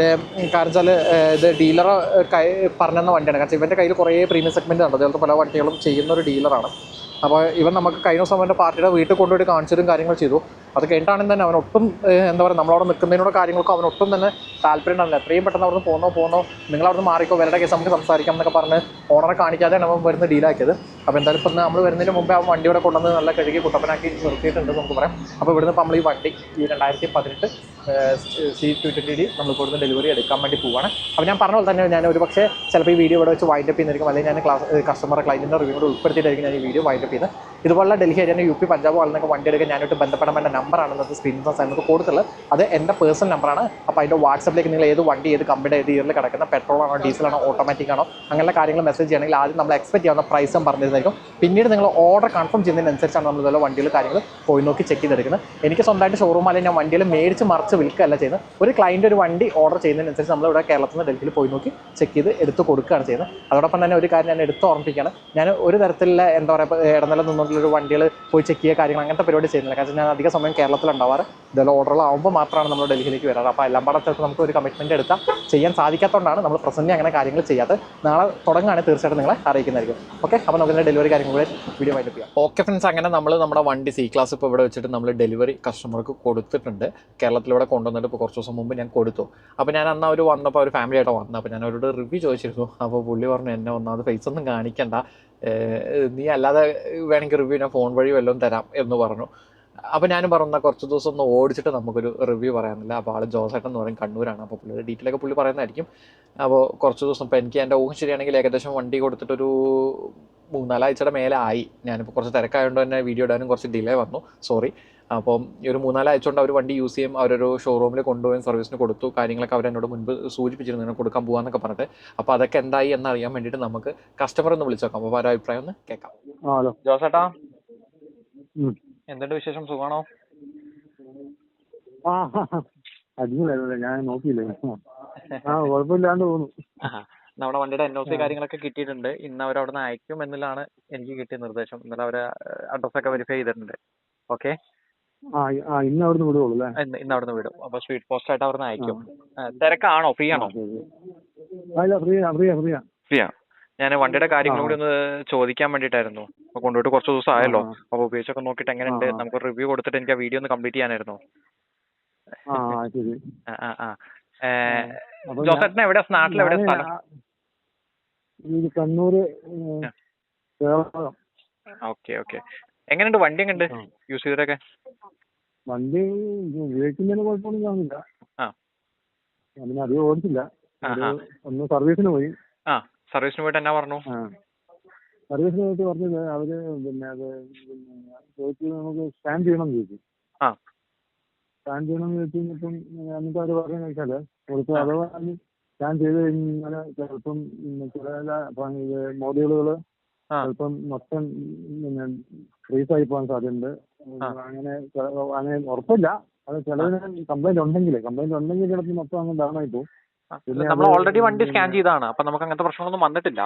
കാരണം വെച്ചാൽ ഇത് ഡീലർ പറഞ്ഞെന്ന വണ്ടിയാണ്. കാരണം ഇവൻ്റെ കയ്യിൽ കുറേ പ്രീമിയം സെഗ്മെൻറ്റ് ഉണ്ട്, അതുപോലത്തെ പല വണ്ടികളും ചെയ്യുന്ന ഒരു ഡീലറാണ്. അപ്പോൾ ഇവൻ നമുക്ക് കഴിഞ്ഞ ദിവസം അവൻ്റെ പാർട്ടിയുടെ വീട്ടിൽ കൊണ്ടുപോയി കാണിച്ചതും കാര്യങ്ങൾ ചെയ്തു. അത് കഴിഞ്ഞിട്ടാണെങ്കിൽ തന്നെ അവനൊട്ടും എന്താ പറയുക, നമ്മളവിടെ നിൽക്കുന്നതിനോട് കാര്യങ്ങൾക്കും അവനൊട്ടും തന്നെ താല്പര്യം ഉണ്ടാവില്ല. എത്രയും പെട്ടെന്ന് അവിടുന്ന് പോകുന്നോ നിങ്ങൾ അവിടുന്ന് മാറിക്കോ, വേറെ കേസ് നമുക്ക് സംസാരിക്കാം എന്നൊക്കെ പറഞ്ഞ് ഓണറെ കാണിക്കാതെയാണ് അവൻ വരുന്ന ഡീലാക്കിയത്. അപ്പോൾ എന്തായാലും ഇപ്പം നമ്മൾ വരുന്നതിന് മുമ്പേ അവൻ വണ്ടി ഇവിടെ കൊണ്ടുവന്ന് നല്ല കഴുകി കുട്ടപ്പനാക്കി നിർത്തിയിട്ടുണ്ട് നമുക്ക് പറയാം. അപ്പോൾ ഇവിടുന്ന് ഇപ്പോൾ നമ്മൾ ഈ വണ്ടി ഈ 2018 C220D നമ്മൾ ഇവിടുന്ന് ഡെലിവറി എടുക്കാൻ വേണ്ടി പോവുകയാണ്. അപ്പോൾ ഞാൻ പറഞ്ഞ പോലെ തന്നെ ഞാൻ ഒരു പക്ഷേ ചിലപ്പോൾ ഈ വീഡിയോ ഇവിടെ വെച്ച് വൈൻഡപ്പ് ചെയ്യുന്നതായിരിക്കും, അല്ലെങ്കിൽ ഞാൻ കസ്റ്റമർ ക്ലൈൻറ്റിൻ്റെ റിവ്യൂ കൂടെ ഉൾപ്പെടുത്തിയിട്ടായിരിക്കും ഞാൻ ഈ വീഡിയോ വൈൻഡപ്പ് ചെയ്യുന്നത്. ഇതുപോലുള്ള ഡൽഹി ഹരിയാന UP പഞ്ചാബ് ആളിനൊക്കെ വണ്ടി എടുക്കാൻ ഞാനായിട്ട് ബന്ധപ്പെടാൻ വേണ്ട നമ്പറാണ് ഇന്നത്തെ സ്ക്രീൻ നമുക്ക് കൊടുത്തുള്ളത്. അത് എൻ്റെ പേഴ്സണൽ നമ്പറാണ്. അപ്പോൾ അതിൻ്റെ വാട്സപ്പിലേക്ക് നിങ്ങൾ ഏത് വണ്ടി ഏത് കമ്പനിയുടെ ഏത് ഇയറിൽ കിടക്കുന്ന പെട്രോളാണോ ഡീസലാണോ ഓട്ടോമാറ്റിക് ആണോ അങ്ങനെയുള്ള കാര്യങ്ങൾ മെസ്സേജ് ചെയ്യണമെങ്കിൽ ആദ്യം നമ്മൾ എക്സ്പെക്ട് ചെയ്യാവുന്ന പ്രൈസും പറഞ്ഞിരുന്നായിരിക്കും. പിന്നീട് നിങ്ങൾ ഓർഡർ കൺഫേം ചെയ്യുന്നതിനനുസരിച്ചാണ് നമ്മൾ ഇതുപോലെ വണ്ടികൾ കാര്യങ്ങൾ പോയി നോക്കി ചെക്ക് ചെയ്തെടുക്കുന്നത്. എനിക്ക് സ്വന്തമായിട്ട് ഷോറൂം അല്ലെങ്കിൽ ഞാൻ വണ്ടിയിൽ മേടിച്ച് മറിച്ച് വിൽക്കുകയല്ല ചെയ്യുന്നത്. ഒരു ക്ലയൻറ്റ് ഒരു വണ്ടി ഓർഡർ ചെയ്യുന്നതിനനുസരിച്ച് നമ്മളിവിടെ കേരളത്തിൽ നിന്ന് ഡൽഹിയിൽ പോയി നോക്കി ചെക്ക് ചെയ്ത് എടുത്ത് കൊടുക്കുകയാണ് ചെയ്യുന്നത്. അതോടൊപ്പം തന്നെ ഒരു കാര്യം ഞാൻ എടുത്ത് ഓർമ്മിപ്പിക്കുകയാണ്, ഞാൻ ഒരു തരത്തിലുള്ള എന്താ പറയുക ഇടനില നിന്നുള്ളൊരു വണ്ടികൾ പോയി ചെക്ക് ചെയ്യുക കാര്യങ്ങൾ അങ്ങനത്തെ പരിപാടി ചെയ്യുന്നില്ല. കാരണം ഞാൻ അധിക സമയം കേരളത്തിലുണ്ടാവാറ്. ഇതെല്ലാം ഓർഡറുകളാകുമ്പോൾ മാത്രമാണ് നമ്മൾ ഡൽഹിയിലേക്ക് വരാറ്. അപ്പോൾ എല്ലാം പാടെ ചേർത്ത് നമുക്ക് ഒരു കമ്മിറ്റ്മെൻറ്റ് എടുത്താൽ ചെയ്യാൻ സാധിക്കാത്തതുകൊണ്ടാണ് നമ്മൾ പ്രസന്റ് അങ്ങനെ കാര്യങ്ങൾ ചെയ്യാത്തത്. നാളെ തുടങ്ങുകയാണെങ്കിൽ തീർച്ചയായിട്ടും നിങ്ങളെ അറിയിക്കുന്നതായിരിക്കും. ഓക്കെ, അപ്പോൾ നമുക്ക് ഡെലിവറി കാര്യങ്ങൾ കൂടെ വീഡിയോ വൈൻഡപ്പ് ചെയ്യാം. ഓക്കെ ഫ്രണ്ട്സ്, അങ്ങനെ നമ്മൾ നമ്മുടെ വണ്ടി C-Class ഇപ്പോൾ ഇവിടെ വെച്ചിട്ട് നമ്മൾ ഡെലിവറി കസ്റ്റമർക്ക് കൊടുത്തിട്ടുണ്ട്. കേരളത്തിലൂടെ കൊണ്ടുവന്നിട്ട് ഇപ്പോൾ കുറച്ച് ദിവസം മുമ്പ് ഞാൻ കൊടുത്തു. അപ്പോൾ ഞാൻ അന്ന് അവർ വന്നപ്പോൾ ഒരു ഫാമിലി ആയിട്ട് വന്നത്. അപ്പോൾ ഞാൻ അവരോട് റിവ്യൂ ചോദിച്ചിരുന്നു. അപ്പോൾ പുള്ളി പറഞ്ഞു എന്നെ ഒന്നാമത് ഫേസ് ഒന്നും കാണിക്കണ്ട, നീ അല്ലാതെ വേണമെങ്കിൽ റിവ്യൂ ഞാൻ ഫോൺ വഴി വല്ലതും തരാം എന്ന് പറഞ്ഞു. അപ്പോൾ ഞാനും പറഞ്ഞ കുറച്ച് ദിവസം ഒന്ന് ഓടിച്ചിട്ട് നമുക്കൊരു റിവ്യൂ പറയാനില്ല. അപ്പോൾ ആൾ ജോസേട്ടൻ എന്ന് പറയും, കണ്ണൂരാണ്. അപ്പോൾ പുള്ളിയുടെ ഡീറ്റെയിലൊക്കെ പുള്ളി പറയുന്നതായിരിക്കും. അപ്പോൾ കുറച്ച് ദിവസം ഇപ്പോൾ എനിക്ക് എൻ്റെ ഊഹം ശരിയാണെങ്കിൽ ഏകദേശം വണ്ടി കൊടുത്തിട്ടൊരു 3-4 ആഴ്ചയുടെ മേലെ ആയി. ഞാനിപ്പോൾ കുറച്ച് തിരക്കായതുകൊണ്ട് തന്നെ വീഡിയോ ഇടാനും കുറച്ച് ഡിലേ വന്നു, സോറി. അപ്പം ഈ ഒരു 3-4 ആഴ്ച കൊണ്ട് അവർ വണ്ടി യൂസ് ചെയ്യും, അവരൊരു ഷോറൂമിൽ കൊണ്ടുപോയി സർവീസിന് കൊടുത്തു. കാര്യങ്ങളൊക്കെ അവരെന്നോട് മുൻപ് സൂചിപ്പിച്ചിരുന്നു ഇങ്ങനെ കൊടുക്കാൻ പോകാമെന്നൊക്കെ പറഞ്ഞിട്ട്. അപ്പോൾ അതൊക്കെ എന്തായി എന്നറിയാൻ വേണ്ടിയിട്ട് നമുക്ക് കസ്റ്റമർ ഒന്ന് വിളിച്ചു നോക്കാം. അപ്പോൾ അവരുടെ അഭിപ്രായം ഒന്ന് കേൾക്കാം. ഹലോ ജോസേട്ടാ, എന്തുണ്ട് വിശേഷം? സുഖമാണോ? ആ അടിപൊളിയായിരുന്നല്ലേ, ഞാൻ നോക്കിയില്ലേ. കുഴപ്പമില്ലാണ്ട് പോകുന്നു. നമ്മുടെ വണ്ടിയുടെ NOC കാര്യങ്ങളൊക്കെ കിട്ടിയിട്ടുണ്ട്. ഇന്ന് അവർ അവിടെ നിന്ന് അയക്കും എന്നുള്ളതാണ് എനിക്ക് കിട്ടിയ നിർദ്ദേശം. ഇന്നലെ അവരെ അഡ്രസ്സൊക്കെ വെരിഫൈ ചെയ്തിട്ടുണ്ട്. ഓക്കെ, ഇന്ന് അവിടുന്ന് വിടുവുള്ളൂ അല്ലേ? ഇന്ന് അവിടുന്ന് വിടും. അപ്പോൾ സ്പീഡ് പോസ്റ്റ് ആയിട്ട് അവിടെ നിന്ന് അയക്കും. തിരക്കാണോ? ഫ്രീ ആണോ? ഫ്രീയാ. ഞാൻ വണ്ടിയുടെ കാര്യങ്ങളും കൂടി ഒന്ന് ചോദിക്കാൻ വേണ്ടിയിട്ടായിരുന്നു. അപ്പോൾ കൊണ്ടുപോയിട്ട് കുറച്ച് ദിവസം ആയല്ലോ. അപ്പോൾ ഉപയോഗിച്ചൊക്കെ നോക്കിയിട്ട് എങ്ങനെയുണ്ട്, നമുക്ക് റിവ്യൂ കൊടുത്തിട്ട് എനിക്ക് ആ വീഡിയോ ഒന്ന് കംപ്ലീറ്റ് ചെയ്യാനായിരുന്നു. ജോസേട്ടൻ എവിടെ, നാട്ടിൽ എവിടെ സ്ഥലം? കണ്ണൂര്. Okay okay. എങ്ങനെയുണ്ട് വണ്ടി? എങ്ങനെയുണ്ട് യൂസ് ചെയ്തിട്ടൊക്കെ? വണ്ടി ഉപയോഗിക്കുന്നതിന് കുഴപ്പമൊന്നും കാണില്ല. പിന്നെ അധികം ഓടിച്ചില്ല. ഒന്ന് സർവീസിന് പോയി. സർവീസിന് പോയിട്ട് എന്നാ പറഞ്ഞു? സർവീസിന് പോയിട്ട് പറഞ്ഞത് അവര് പിന്നെ അത് ചോദിച്ചു, നമുക്ക് സ്കാൻ ചെയ്യണം ചോദിച്ചു. സ്കാൻ ചെയ്യണം എന്ന് വെച്ച് കഴിഞ്ഞപ്പം എന്നിട്ട് അവർ പറഞ്ഞു വെച്ചാല് കൊടുത്ത് അഥവാ സ്കാൻ ചെയ്ത് കഴിഞ്ഞാൽ ചിലപ്പം ചില മോഡ്യൂളുകൾ ചിലപ്പം മൊത്തം പിന്നെ ഫ്രീസായി പോകാൻ സാധ്യതയുണ്ട്. അങ്ങനെ ഉറപ്പില്ല. അത് ചിലതിന് കംപ്ലൈന്റ് ഉണ്ടെങ്കിൽ ചിലപ്പോൾ മൊത്തം അങ്ങ് ഡൗൺ ആയി പോകും. നമ്മൾ ഓൾറെഡി വണ്ടി സ്കാൻ ചെയ്താണ്. അപ്പൊ നമുക്ക് അങ്ങനത്തെ പ്രശ്നങ്ങളൊന്നും വന്നിട്ടില്ല.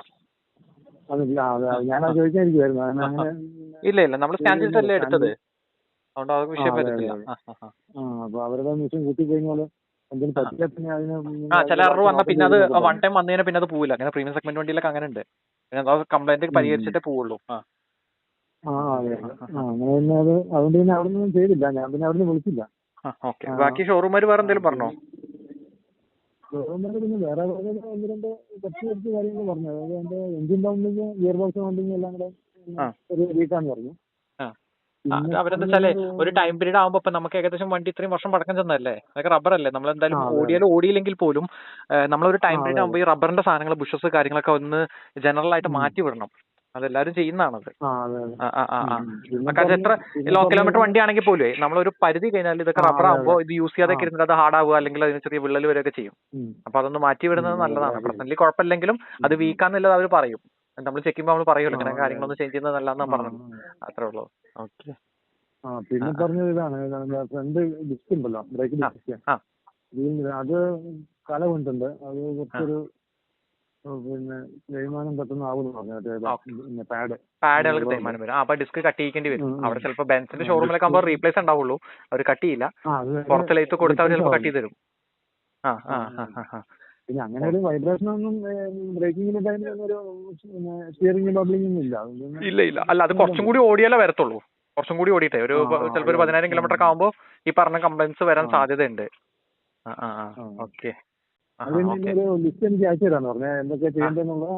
ഞാനത് ചോദിക്കാനിരിക്കുവായിരുന്നു. ഇല്ല, നമ്മൾ സ്കാൻ ചെയ്തിട്ടല്ലേ എടുത്തത്, അതുകൊണ്ട് അത് വിഷയം വരത്തില്ല. അപ്പൊ അവരുടെ മെഷീൻ കൂട്ടി കഴിഞ്ഞാല് എന്തെങ്കിലും പറ്റിയാൽ പിന്നെ അതിന് ചില എറർ വന്നാൽ പിന്നെ അത് വൺ ടൈം വന്നു കഴിഞ്ഞാൽ പിന്നെ അത് പോവില്ല. അങ്ങനെ പ്രീമിയം സെഗ്മെന്റ് വണ്ടിയിലൊക്കെ അങ്ങനെ ഉണ്ട്. പിന്നെ കംപ്ലൈന്റ് പരിഹരിച്ചിട്ടേ പോവുള്ളൂ. അതെ. അങ്ങനെ പിന്നെ അത് അതുകൊണ്ട് പിന്നെ അവിടെ നിന്നും ചെയ്തില്ല. ഞാൻ പിന്നെ അവിടെ നിന്ന് വിളിച്ചില്ല. ബാക്കി ഷോറൂമാര് വേറെ എന്തെങ്കിലും പറഞ്ഞോ? ഷോറൂമിൽ പിന്നെ വേറെ ഒന്ന് രണ്ട് കുറച്ച് കാര്യങ്ങൾ പറഞ്ഞു. അതായത് എന്റെ എഞ്ചിൻ ഡൗണിങ് ഗിയർ ബോക്സ് വണ്ടിങ് എല്ലാം കൂടെ ഒരു വീക്കാന്ന് പറഞ്ഞു. അവരെന്താ വെച്ചാല് ഒരു ടൈം പീരീഡ് ആകുമ്പോ ഇപ്പൊ നമുക്ക് ഏകദേശം വണ്ടി ഇത്രയും വർഷം പഴക്കം ചെന്നല്ലേ, അതൊക്കെ റബ്ബർ അല്ലേ. നമ്മൾ എന്തായാലും ഓടിയില്ലെങ്കിൽ പോലും നമ്മളൊരു ടൈം പീരീഡ് ആകുമ്പോൾ ഈ റബ്ബറിന്റെ സാധനങ്ങൾ ബുഷസ് കാര്യങ്ങളൊക്കെ ഒന്ന് ജനറൽ ആയിട്ട് മാറ്റി വിടണം. അതെല്ലാരും ചെയ്യുന്നതാണത്. കാരണം എത്ര ലോ കിലോമീറ്റർ വണ്ടി ആണെങ്കിൽ പോലും നമ്മളൊരു പരിധി കഴിഞ്ഞാൽ ഇതൊക്കെ റബ്ബർ ആകുമ്പോൾ ഇത് യൂസ് ചെയ്യാതെ ഇരുന്നിട്ട് അത് ഹാർഡ് ആവുക അല്ലെങ്കിൽ അതിന് ചെറിയ വിള്ളൽ വരെയൊക്കെ ചെയ്യും. അപ്പൊ അതൊന്ന് മാറ്റി വിടുന്നത് നല്ലതാണ്. പേഴ്സണലി കുഴപ്പമില്ലെങ്കിലും അത് വീക്കാന്നുള്ളത് അവർ പറയും. നമ്മൾ ചെക്ക് ചെയ്യുമ്പോൾ നമ്മൾ പറയുമല്ലോ ഇങ്ങനെ കാര്യങ്ങളൊന്നും ചേഞ്ച് ചെയ്യുന്നത് നല്ലതെന്നാ പറഞ്ഞു. അത്രേ ഉള്ളൂ. ഓക്കെ. പിന്നെ പറഞ്ഞത് ഇതാണ്, ഫ്രണ്ട് ഡിസ്ക് ഉണ്ടല്ലോ, ബ്രേക്ക് ഡിസ്ക്, അത് കല കൊണ്ടുണ്ട്. അത് കുറച്ചൊരു പിന്നെ തേയ്മാനം പെട്ടെന്ന് ആവുമെന്ന് പറഞ്ഞു പിന്നെ പാഡുകൾക്ക് തേയ്മാനം വരും. അപ്പൊ ഡിസ്ക് കട്ട് ചെയ്യേണ്ടി വരും. അവിടെ ചിലപ്പോൾ ബെൻസിന്റെ ഷോറൂമിലൊക്കെ ആകുമ്പോൾ റീപ്ലേസ് ഉണ്ടാവുള്ളൂ, അവർ കട്ട് ചെയ്യില്ല. പുറത്ത് ലൈറ്റ് കൊടുത്ത് അവർ ചിലപ്പോൾ കട്ട് ചെയ്ത് തരും. പിന്നെ അങ്ങനെ ഒരു വൈബ്രേഷൻ ഒന്നും ബ്രേക്കിംഗിന്റെ ടൈമിൽ ഒരു സ്റ്റിയറിംഗ് ബബ്ലിംഗ് ഒന്നും ഇല്ല. ഇല്ല. അല്ല, അത് കുറച്ചും കൂടി ഓടിയാലേ വരത്തുള്ളൂ. കുറച്ചും കൂടി ഓടിയിട്ടേ ചിലപ്പോൾ ഒരു 10,000 കിലോമീറ്റർ ഒക്കെ ആകുമ്പോൾ ഈ പറഞ്ഞ കംപ്ലൈൻസ് വരാൻ സാധ്യതയുണ്ട്. ഓക്കെ. ഒരു ലിസ്റ്റ് എനിക്ക് അയച്ചു തരാന്ന് പറഞ്ഞ എന്തൊക്കെ ചെയ്യേണ്ടതെന്നുള്ളത്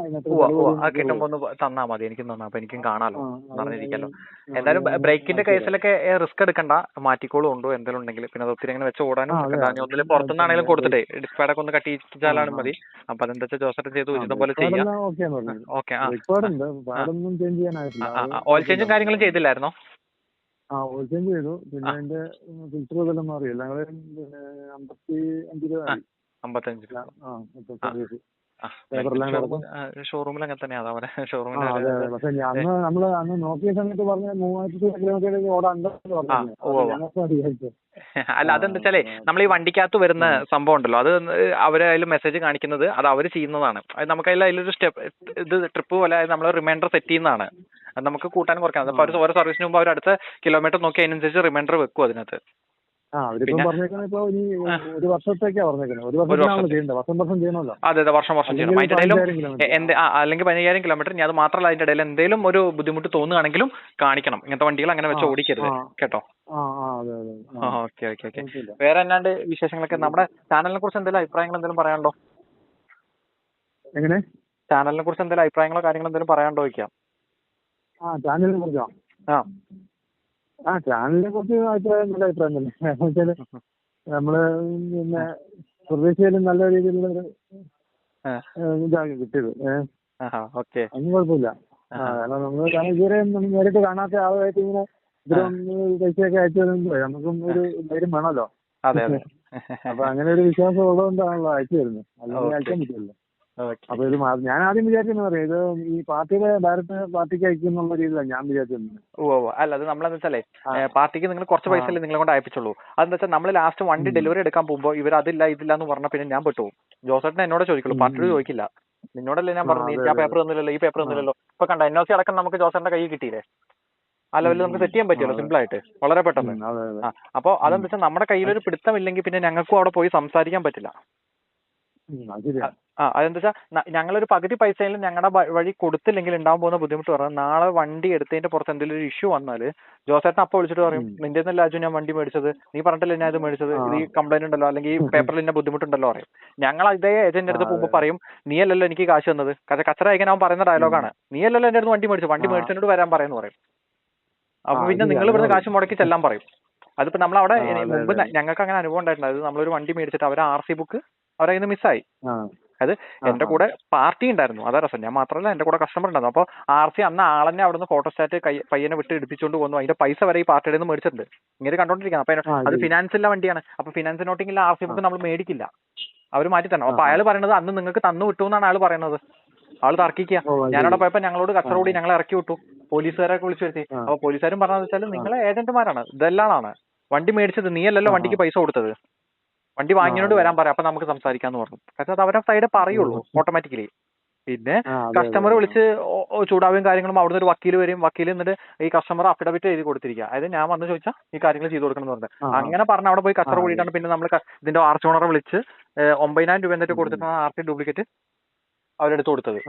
കിട്ടുമ്പോ ഒന്ന് തന്നാ മതി. എനിക്കും തന്നാ അപ്പൊ എനിക്കും കാണാലോ, പറഞ്ഞിരിക്കാലോ. എന്തായാലും ബ്രേക്കിന്റെ കേസിലൊക്കെ റിസ്ക് എടുക്കണ്ട, മാറ്റിക്കോളും ഉണ്ടോ എന്തെങ്കിലും ഉണ്ടെങ്കിൽ. പിന്നെ അത് ഒത്തിരി അങ്ങനെ വെച്ച് ഓടാനും ഒന്നിലും പുറത്തുനിന്നാണെങ്കിലും കൊടുത്തിട്ടേ ഡിസ്പ്ലേഡൊക്കെ ഒന്ന് കട്ടിച്ചാലാണ് മതി. അപ്പൊ അതെന്താ വെച്ചാൽ ജോസഫ് ചെയ്ത് ഉചിതം പോലെ ചെയ്യാം. ഓക്കെ. ഓയിൽ ചേഞ്ചും കാര്യങ്ങളും ചെയ്തില്ലായിരുന്നോ? ഓയിൽ ചേഞ്ച് ചെയ്തു. പിന്നെ അതിന്റെ ഫിൽറ്റർ ഇതെല്ലാം മാറി. എല്ലാം കൂടെ 55 രൂപ. 55 ഷോറൂമിൽ അങ്ങനെ തന്നെയാ ഷോറൂമിൽ. പക്ഷെ നമ്മള് അന്ന് നോക്കിയ സമയത്ത് പറഞ്ഞ 3000 കിലോമീറ്റർ ഓടാൻ. അല്ല, അതെന്താ വെച്ചാലേ നമ്മൾ ഈ വണ്ടിക്കകത്ത് വരുന്ന സംഭവം ഉണ്ടല്ലോ, അത് അവരതിൽ മെസ്സേജ് കാണിക്കുന്നത് അത് അവർ ചെയ്യുന്നതാണ്. അത് നമുക്ക് അതിലൊരു ട്രിപ്പ് പോലെ നമ്മൾ റിമൈൻഡർ സെറ്റ് ചെയ്യുന്നതാണ്. അത് നമുക്ക് കൂട്ടാൻ കുറയ്ക്കണം. അപ്പൊ ഓരോ സർവീസിന് മുമ്പ് അവർ അടുത്ത കിലോമീറ്റർ നോക്കി അതിനനുസരിച്ച് റിമൈൻഡർ വെക്കും അതിനകത്ത്. ഒരു വർഷത്തേക്കാ പറഞ്ഞേക്കുന്നത്. ഒരു വർഷം ചെയ്യണമല്ലോ. അതെ, വർഷം ചെയ്യണം. അതിന്റെ ഇടയിലും അല്ലെങ്കിൽ 15,000 കിലോമീറ്റർ. ഇനി അത് മാത്രമല്ല, അതിന്റെ ഇടയിൽ എന്തെങ്കിലും ഒരു ബുദ്ധിമുട്ട് തോന്നുകയാണെങ്കിലും കാണിക്കണം. ഇങ്ങനത്തെ വണ്ടികൾ അങ്ങനെ വെച്ച് ഓടിക്കരുത് കേട്ടോ. ഓക്കെ. വേറെ എന്നാണ്ട് വിശേഷങ്ങളൊക്കെ? നമ്മുടെ ചാനലിനെ കുറിച്ച് എന്തെങ്കിലും അഭിപ്രായങ്ങൾ എന്തെങ്കിലും പറയാനുണ്ടോ? എങ്ങനെ? ചാനലിനെ കുറിച്ച് എന്തെങ്കിലും അഭിപ്രായങ്ങളോ കാര്യങ്ങളോ എന്തെങ്കിലും പറയാനുണ്ടോ ചോദിക്കാം. ചാനലിനെ കുറിച്ചോ? ചാനലിനെ കുറിച്ച് നല്ല അഭിപ്രായം തന്നെ. വെച്ചാല് നമ്മള് പിന്നെ പ്രതീക്ഷയിലും നല്ല രീതിയിലുള്ള ഇതാണ് കിട്ടിയത്. ഒന്നും കുഴപ്പമില്ല. കാരണം നമ്മള് ഇതുവരെ നേരിട്ട് കാണാത്ത ആളുമായിട്ട് ഇങ്ങനെ ഇത്രയും പൈസയൊക്കെ അയച്ചു തരുമ്പോൾ നമുക്കും ഒരു ധൈര്യം വേണമല്ലോ. അപ്പൊ അങ്ങനെ ഒരു വിശ്വാസം ഉള്ളതുകൊണ്ടാണല്ലോ അയച്ചു തരുന്നത്. അല്ലെങ്കിൽ അയക്കാൻ പറ്റില്ലല്ലോ. അപ്പൊ ഇത് ഞാൻ ആദ്യം വിചാരിച്ചെന്ന് പറയാം, ഇത് ഈ പാർട്ടിയുടെ ഡയറക്റ്റ് പാർട്ടിക്ക് അയക്കും എന്നുള്ള രീതിയിലാണ് ഞാൻ വിചാരിച്ചിരുന്നത്. അല്ല, അത് നമ്മളെന്ന് വെച്ചാലേ പാർട്ടിക്ക് നിങ്ങൾ കുറച്ച് പൈസ അല്ലേ നിങ്ങളെ കൊണ്ട് അയപ്പിച്ചുള്ളൂ. അതെന്ന് വെച്ചാൽ നമ്മൾ ലാസ്റ്റ് വണ്ടി ഡെലിവറി എടുക്കാൻ പോകുമ്പോൾ ഇവർ ഇതില്ല എന്ന് പറഞ്ഞാൽ പിന്നെ ഞാൻ പെട്ടുപോകും. ജോസേട്ടനെ എന്നോട് ചോദിക്കുള്ളൂ, പാർട്ടിയോട് ചോദിക്കില്ല. നിന്നോടല്ലേ ഞാൻ പറഞ്ഞു, നീ ആ പേപ്പർ തന്നില്ലല്ലോ, ഈ പേപ്പർ തന്നില്ലല്ലോ. ഇപ്പൊ കണ്ട NOC അടക്കം നമുക്ക് ജോസേട്ടന്റെ കൈ കിട്ടിയില്ലേ. ആ ലെവലിൽ നമുക്ക് സെറ്റ് ചെയ്യാൻ പറ്റുമല്ലോ, സിമ്പിൾ ആയിട്ട്, വളരെ പെട്ടെന്ന്. അപ്പോൾ അതെന്ന് വെച്ചാൽ നമ്മുടെ കയ്യിലൊരു പിടുത്തമില്ലെങ്കിൽ പിന്നെ ഞങ്ങൾക്കും അവിടെ പോയി സംസാരിക്കാൻ പറ്റില്ല. അതെന്താ വെച്ചാൽ ഞങ്ങളൊരു പകുതി പൈസയിലും ഞങ്ങളുടെ വഴി കൊടുത്തില്ലെങ്കിൽ ഉണ്ടാകാൻ പോകുന്ന ബുദ്ധിമുട്ട് പറഞ്ഞാൽ, നാളെ വണ്ടി എടുത്തതിന്റെ പുറത്ത് എന്തെങ്കിലും ഒരു ഇഷ്യൂ വന്നാൽ ജോസേട്ടൻ അപ്പോൾ വിളിച്ചിട്ട് പറയും, നിന്റെ നിന്നല്ല അജു ഞാൻ വണ്ടി മേടിച്ചത്, നീ പറഞ്ഞിട്ടില്ല ഞാൻ ഇത് മേടിച്ചത്, ഇത് ഈ കംപ്ലൈന്റ് ഉണ്ടല്ലോ അല്ലെങ്കിൽ ഈ പേപ്പറിൽ ഇന്ന ബുദ്ധിമുട്ടുണ്ടല്ലോ പറയും. ഞങ്ങൾ ഇതേ ഏജന്റ് അടുത്ത് പോകുമ്പോൾ പറയും, നീ അല്ലല്ലോ എനിക്ക് കാശ് തന്നത്. കച്ചറ അയക്കാൻ അവൻ പറയുന്ന ഡയലോഗാണ്, നീ അല്ലല്ലോ എന്റെ അടുത്ത് വണ്ടി മേടിച്ചതിനോട് വരാൻ പറയുന്നു പറയും. അപ്പൊ പിന്നെ നിങ്ങൾ ഇവിടുന്ന് കാശ് മുടക്കി ചെല്ലാൻ പറയും. അതിപ്പോ നമ്മളവിടെ മുമ്പ് ഞങ്ങൾക്ക് അങ്ങനെ അനുഭവം ഉണ്ടായിട്ടുണ്ട്. അത് നമ്മളൊരു വണ്ടി മേടിച്ചിട്ട് അവരെ RC ബുക്ക് അവരതിൽ നിന്ന് മിസ്സായി. അത് എന്റെ കൂടെ പാർട്ടി ഉണ്ടായിരുന്നു, അതാ രസം. ഞാൻ മാത്രമല്ല, എന്റെ കൂടെ കസ്റ്റമർ ഉണ്ടായിരുന്നു. അപ്പോൾ RC അന്ന് ആളെന്നെ അവിടുന്ന് ഫോട്ടോസ്റ്റാറ്റ് പയ്യനെ വിട്ട് എടുപ്പിച്ചുകൊണ്ട് പോകുന്നു. അതിന്റെ പൈസ വരെ ഈ പാർട്ടിയുടെ നിന്ന് മേടിച്ചിട്ടുണ്ട്. ഇങ്ങനെ കണ്ടോണ്ടിരിക്കണം. അപ്പൊ അത് ഫിനാൻസിലെ വണ്ടിയാണ്. അപ്പൊ ഫിനാൻസ് നോട്ടിങ്ങില്ല RC ബുക്ക് നമ്മൾ മേടിക്കില്ല, അവർ മാറ്റി തരണം. അപ്പൊ അയാൾ പറയുന്നത് അന്ന് നിങ്ങൾക്ക് തന്നു വിട്ടു എന്നാണ് ആൾ പറയുന്നത്. ആള് തർക്കിക്കുക. ഞാനവിടെ പോയപ്പോ ഞങ്ങളോട് കച്ചറ കൂടി ഞങ്ങളെ ഇറക്കി വിട്ടു, പോലീസുകാരൊക്കെ വിളിച്ചു വരുത്തി. അപ്പൊ പോലീസുകാരും പറഞ്ഞതെന്ന് വെച്ചാൽ നിങ്ങളെ ഏജന്റുമാരാണ്, ഇതെല്ലാമാണ് വണ്ടി മേടിച്ചത്, നീ അല്ലല്ലോ വണ്ടിക്ക് പൈസ കൊടുത്തത്, വണ്ടി വാങ്ങിയോണ്ട് വരാൻ പറയാം, അപ്പൊ നമുക്ക് സംസാരിക്കാന്ന് പറഞ്ഞു. കാരണം അത് അവരുടെ സൈഡ് പറയുള്ളൂ ഓട്ടോമാറ്റിക്കലി. പിന്നെ കസ്റ്റമർ വിളിച്ച് ചൂടാവുകയും കാര്യങ്ങളും അവിടുന്ന് ഒരു വക്കീൽ വരും. വക്കീൽ എന്നിട്ട് ഈ കസ്റ്റമർ അഫിഡവിറ്റ് എഴുതി കൊടുത്തിരിക്കുക, അതായത് ഞാൻ വന്ന് ചോദിച്ചാൽ ഈ കാര്യങ്ങൾ ചെയ്തു കൊടുക്കണം എന്ന് പറഞ്ഞത്. അങ്ങനെ പറഞ്ഞ് അവിടെ പോയി കച്ചറ കൂടിയിട്ടാണ് പിന്നെ നമ്മൾ ഇതിന്റെ RC ഓണറെ വിളിച്ച് 9,000 രൂപ എന്നിട്ട് കൊടുത്തിട്ടാണ് RC ഡ്യൂപ്ലിക്കേറ്റ് അവരെടുത്ത് കൊടുത്തത്.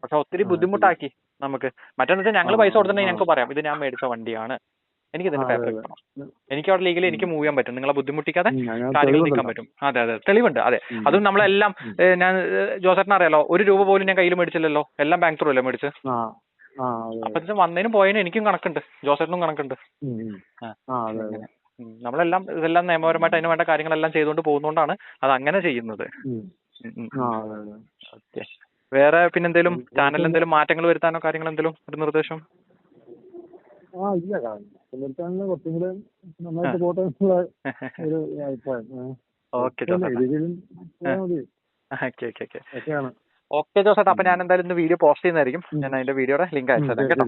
പക്ഷെ ഒത്തിരി ബുദ്ധിമുട്ടാക്കി നമുക്ക്. മറ്റേന്ന് വെച്ചാൽ ഞങ്ങൾ പൈസ കൊടുത്തിട്ടുണ്ടെങ്കിൽ ഞങ്ങൾക്ക് പറയാം, ഇത് ഞാൻ മേടിച്ച വണ്ടിയാണ്, എനിക്ക് ഇതിന്റെ പേപ്പർ കിട്ടണം, എനിക്ക് അവിടെ ലീഗലി എനിക്ക് മൂവ് ചെയ്യാൻ പറ്റും, നിങ്ങളെ ബുദ്ധിമുട്ടിക്കാതെ കാര്യങ്ങൾ നീക്കാൻ പറ്റും. അതെ തെളിവുണ്ട്. അതെ, അതും നമ്മളെല്ലാം ഞാൻ ജോസേട്ടനെ അറിയാലോ, 1 രൂപ പോലും ഞാൻ കയ്യിൽ മേടിച്ചില്ലല്ലോ, എല്ലാം ബാങ്ക് ത്രൂ അല്ലേ മേടിച്ച്. അപ്പൊ വന്നതിനും പോയതിനും എനിക്കും കണക്കുണ്ട്, ജോസേട്ടനും കണക്കുണ്ട്. നമ്മളെല്ലാം ഇതെല്ലാം നിയമപരമായിട്ട് അതിന് വേണ്ട കാര്യങ്ങളെല്ലാം ചെയ്തുകൊണ്ട് പോകുന്നതുകൊണ്ടാണ് അത് അങ്ങനെ ചെയ്യുന്നത്. ഓക്കെ. വേറെ പിന്നെന്തേലും ചാനലിൽ എന്തെങ്കിലും മാറ്റങ്ങൾ വരുത്താനോ കാര്യങ്ങൾ എന്തെങ്കിലും ഒരു നിർദ്ദേശം? ഓക്കെ ജോസേട്ടാ, അപ്പൊ ഞാൻ എന്തായാലും ഇന്ന് വീഡിയോ പോസ്റ്റ് ചെയ്യുന്നതായിരിക്കും. ഞാൻ അതിന്റെ വീഡിയോയുടെ ലിങ്ക് അയച്ചത് കേട്ടോ.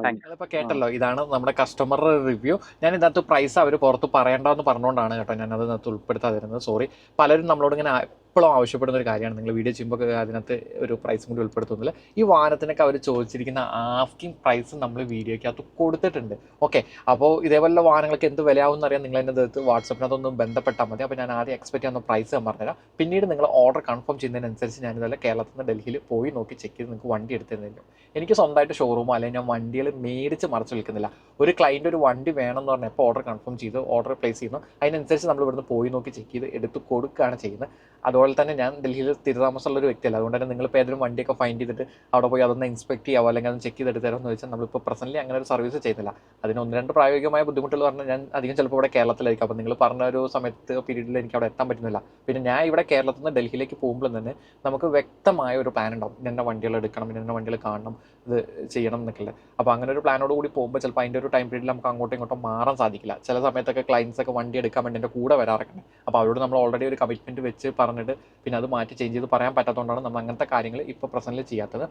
നിങ്ങളിപ്പോ കേട്ടല്ലോ, ഇതാണ് നമ്മുടെ കസ്റ്റമർ റിവ്യൂ. ഞാൻ ഇതിനകത്ത് പ്രൈസ് അവർ പുറത്ത് പറയണ്ടെന്ന് പറഞ്ഞുകൊണ്ടാണ് കേട്ടോ ഞാൻ അതിനകത്ത് ഉൾപ്പെടുത്താതിരുന്നത്. സോറി. പലരും നമ്മളോട് ഇങ്ങനെ എപ്പോഴും ആവശ്യപ്പെടുന്ന ഒരു കാര്യമാണ്. നിങ്ങൾ വീഡിയോ ചെയ്യുമ്പോൾ അതിനകത്ത് ഒരു പ്രൈസും കൂടി ഉൾപ്പെടുത്തുന്നില്ല. ഈ വാഹനത്തിനൊക്കെ അവർ ചോദിച്ചിരിക്കുന്ന ആസ്കിങ് പ്രൈസ് നമ്മൾ വീഡിയോയ്ക്കകത്ത് കൊടുത്തിട്ടുണ്ട്. ഓക്കെ, അപ്പോൾ ഇതേപോലുള്ള വാഹനങ്ങൾക്ക് എന്ത് വിലയാവും എന്നറിയാൻ നിങ്ങൾ എൻ്റെ അടുത്ത് വാട്സപ്പിനകത്തൊന്നും ബന്ധപ്പെട്ടാൽ മതി. അപ്പോൾ ഞാൻ ആദ്യം എക്സ്പെക്ട് ചെയ്യുന്ന പ്രൈസ് ഞാൻ പറഞ്ഞുതരാം. പിന്നീട് നിങ്ങൾ ഓർഡർ കൺഫേം ചെയ്യുന്നതിനനുസരിച്ച് ഞാനിതല്ല കേരളത്തിൽ നിന്ന് ഡൽഹിയിൽ പോയി നോക്കി ചെക്ക് ചെയ്ത് നിങ്ങൾക്ക് വണ്ടി എടുത്തിരുന്നില്ല. എനിക്ക് സ്വന്തമായിട്ട് ഷോറൂമോ അല്ലെങ്കിൽ ഞാൻ വണ്ടികൾ മേടിച്ച് മറച്ച് വിൽക്കുന്നില്ല. ഒരു ക്ലയൻറ്റ് ഒരു വണ്ടി വേണമെന്ന് പറഞ്ഞാൽ ഇപ്പോൾ ഓർഡർ കൺഫേം ചെയ്ത് ഓർഡർ പ്ലേസ് ചെയ്യുന്നു, അതിനനുസരിച്ച് നമ്മൾ ഇവിടുന്ന് പോയി നോക്കി ചെക്ക് ചെയ്ത് എടുത്ത് കൊടുക്കുകയാണ് ചെയ്യുന്നത്. അതുപോലെ തന്നെ ഞാൻ ഡൽഹിയിൽ സ്ഥിരതാമസമുള്ള ഒരു വ്യക്തിയല്ല. അതുകൊണ്ട് തന്നെ നിങ്ങളിപ്പോൾ ഏതെങ്കിലും വണ്ടിയൊക്കെ ഫൈൻഡ് ചെയ്തിട്ട് അവിടെ പോയി അതൊന്ന് ഇൻസ്പെക്ട് ചെയ്യാവോ അല്ലെങ്കിൽ അതൊന്ന് ചെക്ക് ചെയ്തെടുത്ത് തരുമെന്ന് ചോദിച്ചാൽ നമ്മളിപ്പോൾ പ്രസൻ്റ്ലി അങ്ങനെ ഒരു സർവീസ് ചെയ്യുന്നില്ല. അതിന് 1-2 പ്രായോഗികമായ ബുദ്ധിമുട്ടുകൾ പറഞ്ഞാൽ ഞാൻ അധികം ചിലപ്പോൾ ഇവിടെ കേരളത്തിലായിരിക്കും. അപ്പോൾ നിങ്ങൾ പറഞ്ഞ ഒരു സമയത്ത് പീരീഡിൽ എനിക്ക് അവിടെ എത്താൻ പറ്റുന്നില്ല. പിന്നെ ഞാൻ ഇവിടെ കേരളത്തിൽ നിന്ന് ഡൽഹിയിലേക്ക് പോകുമ്പോൾ തന്നെ നമുക്ക് വ്യക്തമായ ഒരു പ്ലാൻ ഉണ്ടാവും. ഇന്ന വണ്ടികൾ എടുക്കണം, ഇന്ന വണ്ടികൾ കാണണം, ഇത് ചെയ്യണം എന്നൊക്കെ. അപ്പോൾ അങ്ങനെ ഒരു പ്ലാനോട് കൂടി പോകുമ്പോൾ ചിലപ്പോൾ അതിൻ്റെ ഒരു ടൈം പീരീഡിൽ നമുക്ക് അങ്ങോട്ടും ഇങ്ങോട്ടും മാറാൻ സാധിക്കില്ല. ചില സമയത്തൊക്കെ ക്ലയൻസ് ഒക്കെ വണ്ടി എടുക്കാൻ വേണ്ടി എൻ്റെ കൂടെ വരാറൊക്കെ. അപ്പോൾ അവരോട് നമ്മൾ ഓൾറെഡി ഒരു കമ്മിറ്റ്മെൻറ്റ് വെച്ച് പറഞ്ഞിട്ട് പിന്നെ അത് മാറ്റി ചേഞ്ച് ചെയ്ത് പറയാൻ പറ്റാത്തതുകൊണ്ടാണ് നമ്മൾ അങ്ങനത്തെ കാര്യങ്ങൾ ഇപ്പോൾ പ്രസൻറ്റിൽ ചെയ്യാത്തത്.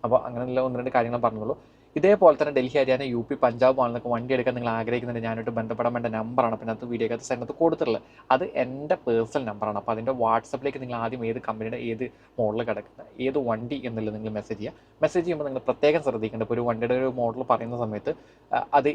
അപ്പോൾ അങ്ങനെയുള്ള 1-2 കാര്യങ്ങൾ പറഞ്ഞുള്ളൂ. ഇതേപോലെ തന്നെ ഡൽഹി, ഹരിയാന, UP, പഞ്ചാബ് ആണെന്നൊക്കെ വണ്ടി എടുക്കാൻ നിങ്ങൾ ആഗ്രഹിക്കുന്നുണ്ട്, ഞാനായിട്ട് ബന്ധപ്പെടാൻ വേണ്ട നമ്പറാണ് പിന്നെ അത് വീഡിയോക്കകത്ത് സെൻറ്റത്ത് കൊടുത്തിട്ടുള്ളത്. അത് എൻ്റെ പേഴ്സണൽ നമ്പറാണ്. അപ്പോൾ അതിൻ്റെ വാട്സപ്പിലേക്ക് നിങ്ങൾ ആദ്യം ഏത് കമ്പനിയുടെ ഏത് മോഡൽ കിടക്കുന്ന ഏത് വണ്ടി എന്നുള്ളത് നിങ്ങൾ മെസ്സേജ് ചെയ്യുക. മെസ്സേജ് ചെയ്യുമ്പോൾ നിങ്ങൾ പ്രത്യേകം ശ്രദ്ധിക്കേണ്ടത്, ഇപ്പോൾ ഒരു വണ്ടിയുടെ ഒരു മോഡൽ പറയുന്ന സമയത്ത് അത്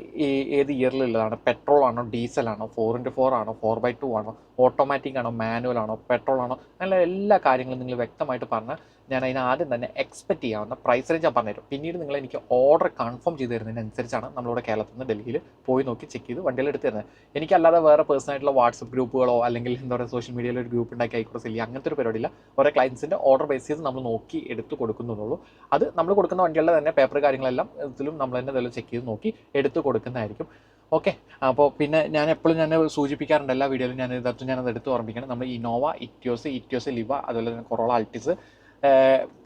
ഏത് ഇയറിലുള്ളതാണ്, പെട്രോൾ ആണോ, ഡീസൽ ആണോ, 4x4 ആണോ, 4x2 ആണോ, ഓട്ടോമാറ്റിക് ആണോ, മാനുവൽ ആണോ, പെട്രോൾ ആണോ, അങ്ങനെ എല്ലാ കാര്യങ്ങളും നിങ്ങൾ വ്യക്തമായിട്ട് പറഞ്ഞാൽ ഞാൻ അതിന് ആദ്യം തന്നെ എക്സ്പെക്ട് ചെയ്യാവുന്ന പ്രൈസ് റേഞ്ച് ഞാൻ പറഞ്ഞുതരും. പിന്നീട് നിങ്ങൾ എനിക്ക് ഓർഡർ കൺഫേം ചെയ്ത് തരുന്നതിനനുസരിച്ചാണ് നമ്മളിവിടെ കേരളത്തിൽ നിന്ന് ഡൽഹിയിൽ പോയി നോക്കി ചെക്ക് ചെയ്ത് വണ്ടികൾ എടുത്ത് തരുന്നത്. എനിക്കല്ലാതെ വേറെ പേഴ്സണായിട്ടുള്ള വാട്സപ്പ് ഗ്രൂപ്പുകളോ അല്ലെങ്കിൽ എന്താ പറയുക സോഷ്യൽ മീഡിയയിൽ ഒരു ഗ്രൂപ്പ് ഉണ്ടാക്കി ആയിക്കോട്ടെ സെല്ല് അങ്ങനത്തെ ഒരു പരിപാടിയില്ല. ഓരോ ക്ലയൻസിൻ്റെ ഓർഡർ ബേസ് ചെയ്ത് നമ്മൾ നോക്കി എടുത്ത് കൊടുക്കുന്നുള്ളൂ. അത് നമ്മൾ കൊടുക്കുന്ന വണ്ടികളുടെ തന്നെ പേപ്പർ കാര്യങ്ങളെല്ലാം ഇതിലും നമ്മൾ തന്നെ ഇതെല്ലാം ചെക്ക് ചെയ്ത് നോക്കി എടുത്ത് കൊടുക്കുന്നതായിരിക്കും. ഓക്കെ, അപ്പോൾ പിന്നെ ഞാൻ എപ്പോഴും സൂചിപ്പിക്കാറുണ്ട് എല്ലാ വീഡിയോയിലും ഞാനത് എടുത്ത് ഓർമ്മിക്കണം. നമ്മൾ ഇന്നോവ, ഇറ്റിയോസ് ലിവ, അതുപോലെ തന്നെ കൊറോള അൾട്ടിസ്,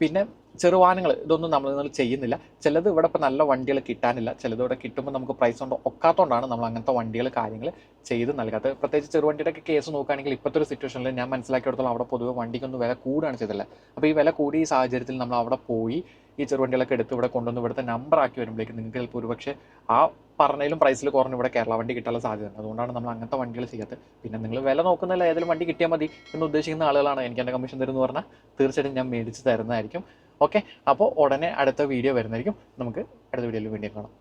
പിന്നെ ചെറുവാഹനങ്ങൾ ഇതൊന്നും നമ്മൾ ചെയ്യുന്നില്ല. ചിലത് ഇവിടെ ഇപ്പോൾ നല്ല വണ്ടികൾ കിട്ടാനില്ല, ചിലത് ഇവിടെ കിട്ടുമ്പോൾ നമുക്ക് പ്രൈസ് കൊണ്ട് ഒക്കാത്തതുകൊണ്ടാണ് നമ്മൾ അങ്ങനത്തെ വണ്ടികൾ കാര്യങ്ങൾ ചെയ്ത് നൽകാത്തത്. പ്രത്യേകിച്ച് ചെറുവണ്ടിയുടെയൊക്കെ കേസ് നോക്കുകയാണെങ്കിൽ ഇപ്പോഴത്തെ ഒരു സിറ്റുവേഷനിൽ ഞാൻ മനസ്സിലാക്കിയെടുത്തോളം അവിടെ പൊതുവെ വണ്ടിക്കൊന്നും വില കൂടുകയാണ് ചെയ്തില്ല. അപ്പോൾ ഈ വില കൂടിയ സാഹചര്യത്തിൽ നമ്മൾ അവിടെ പോയി ഈ ചെറുവണ്ടികളൊക്കെ എടുത്ത് ഇവിടെ കൊണ്ടുവന്ന് ഇവിടുത്തെ നമ്പറാക്കി വരുമ്പോഴേക്കും നിങ്ങൾക്ക് ചിലപ്പോൾ ഒരുപക്ഷെ ആ പറഞ്ഞതിലും പ്രൈസിൽ കുറഞ്ഞ് ഇവിടെ കേരള വണ്ടി കിട്ടാനുള്ള സാധ്യതയുണ്ട്. അതുകൊണ്ടാണ് നമ്മൾ അങ്ങനത്തെ വണ്ടികൾ ചെയ്യാത്തത്. പിന്നെ നിങ്ങൾ വില നോക്കുന്നില്ല, ഏതെങ്കിലും വണ്ടി കിട്ടിയാൽ മതി എന്ന് ഉദ്ദേശിക്കുന്ന ആളുകളാണ് എനിക്ക് എൻ്റെ കമ്മീഷൻ തരുമെന്ന് പറഞ്ഞാൽ തീർച്ചയായിട്ടും ഞാൻ മേടിച്ച് തരുന്നതായിരിക്കും. ഓക്കെ, അപ്പോൾ ഉടനെ അടുത്ത വീഡിയോ വരുന്നതായിരിക്കും. നമുക്ക് അടുത്ത വീഡിയോയിൽ വീണ്ടും കാണാം.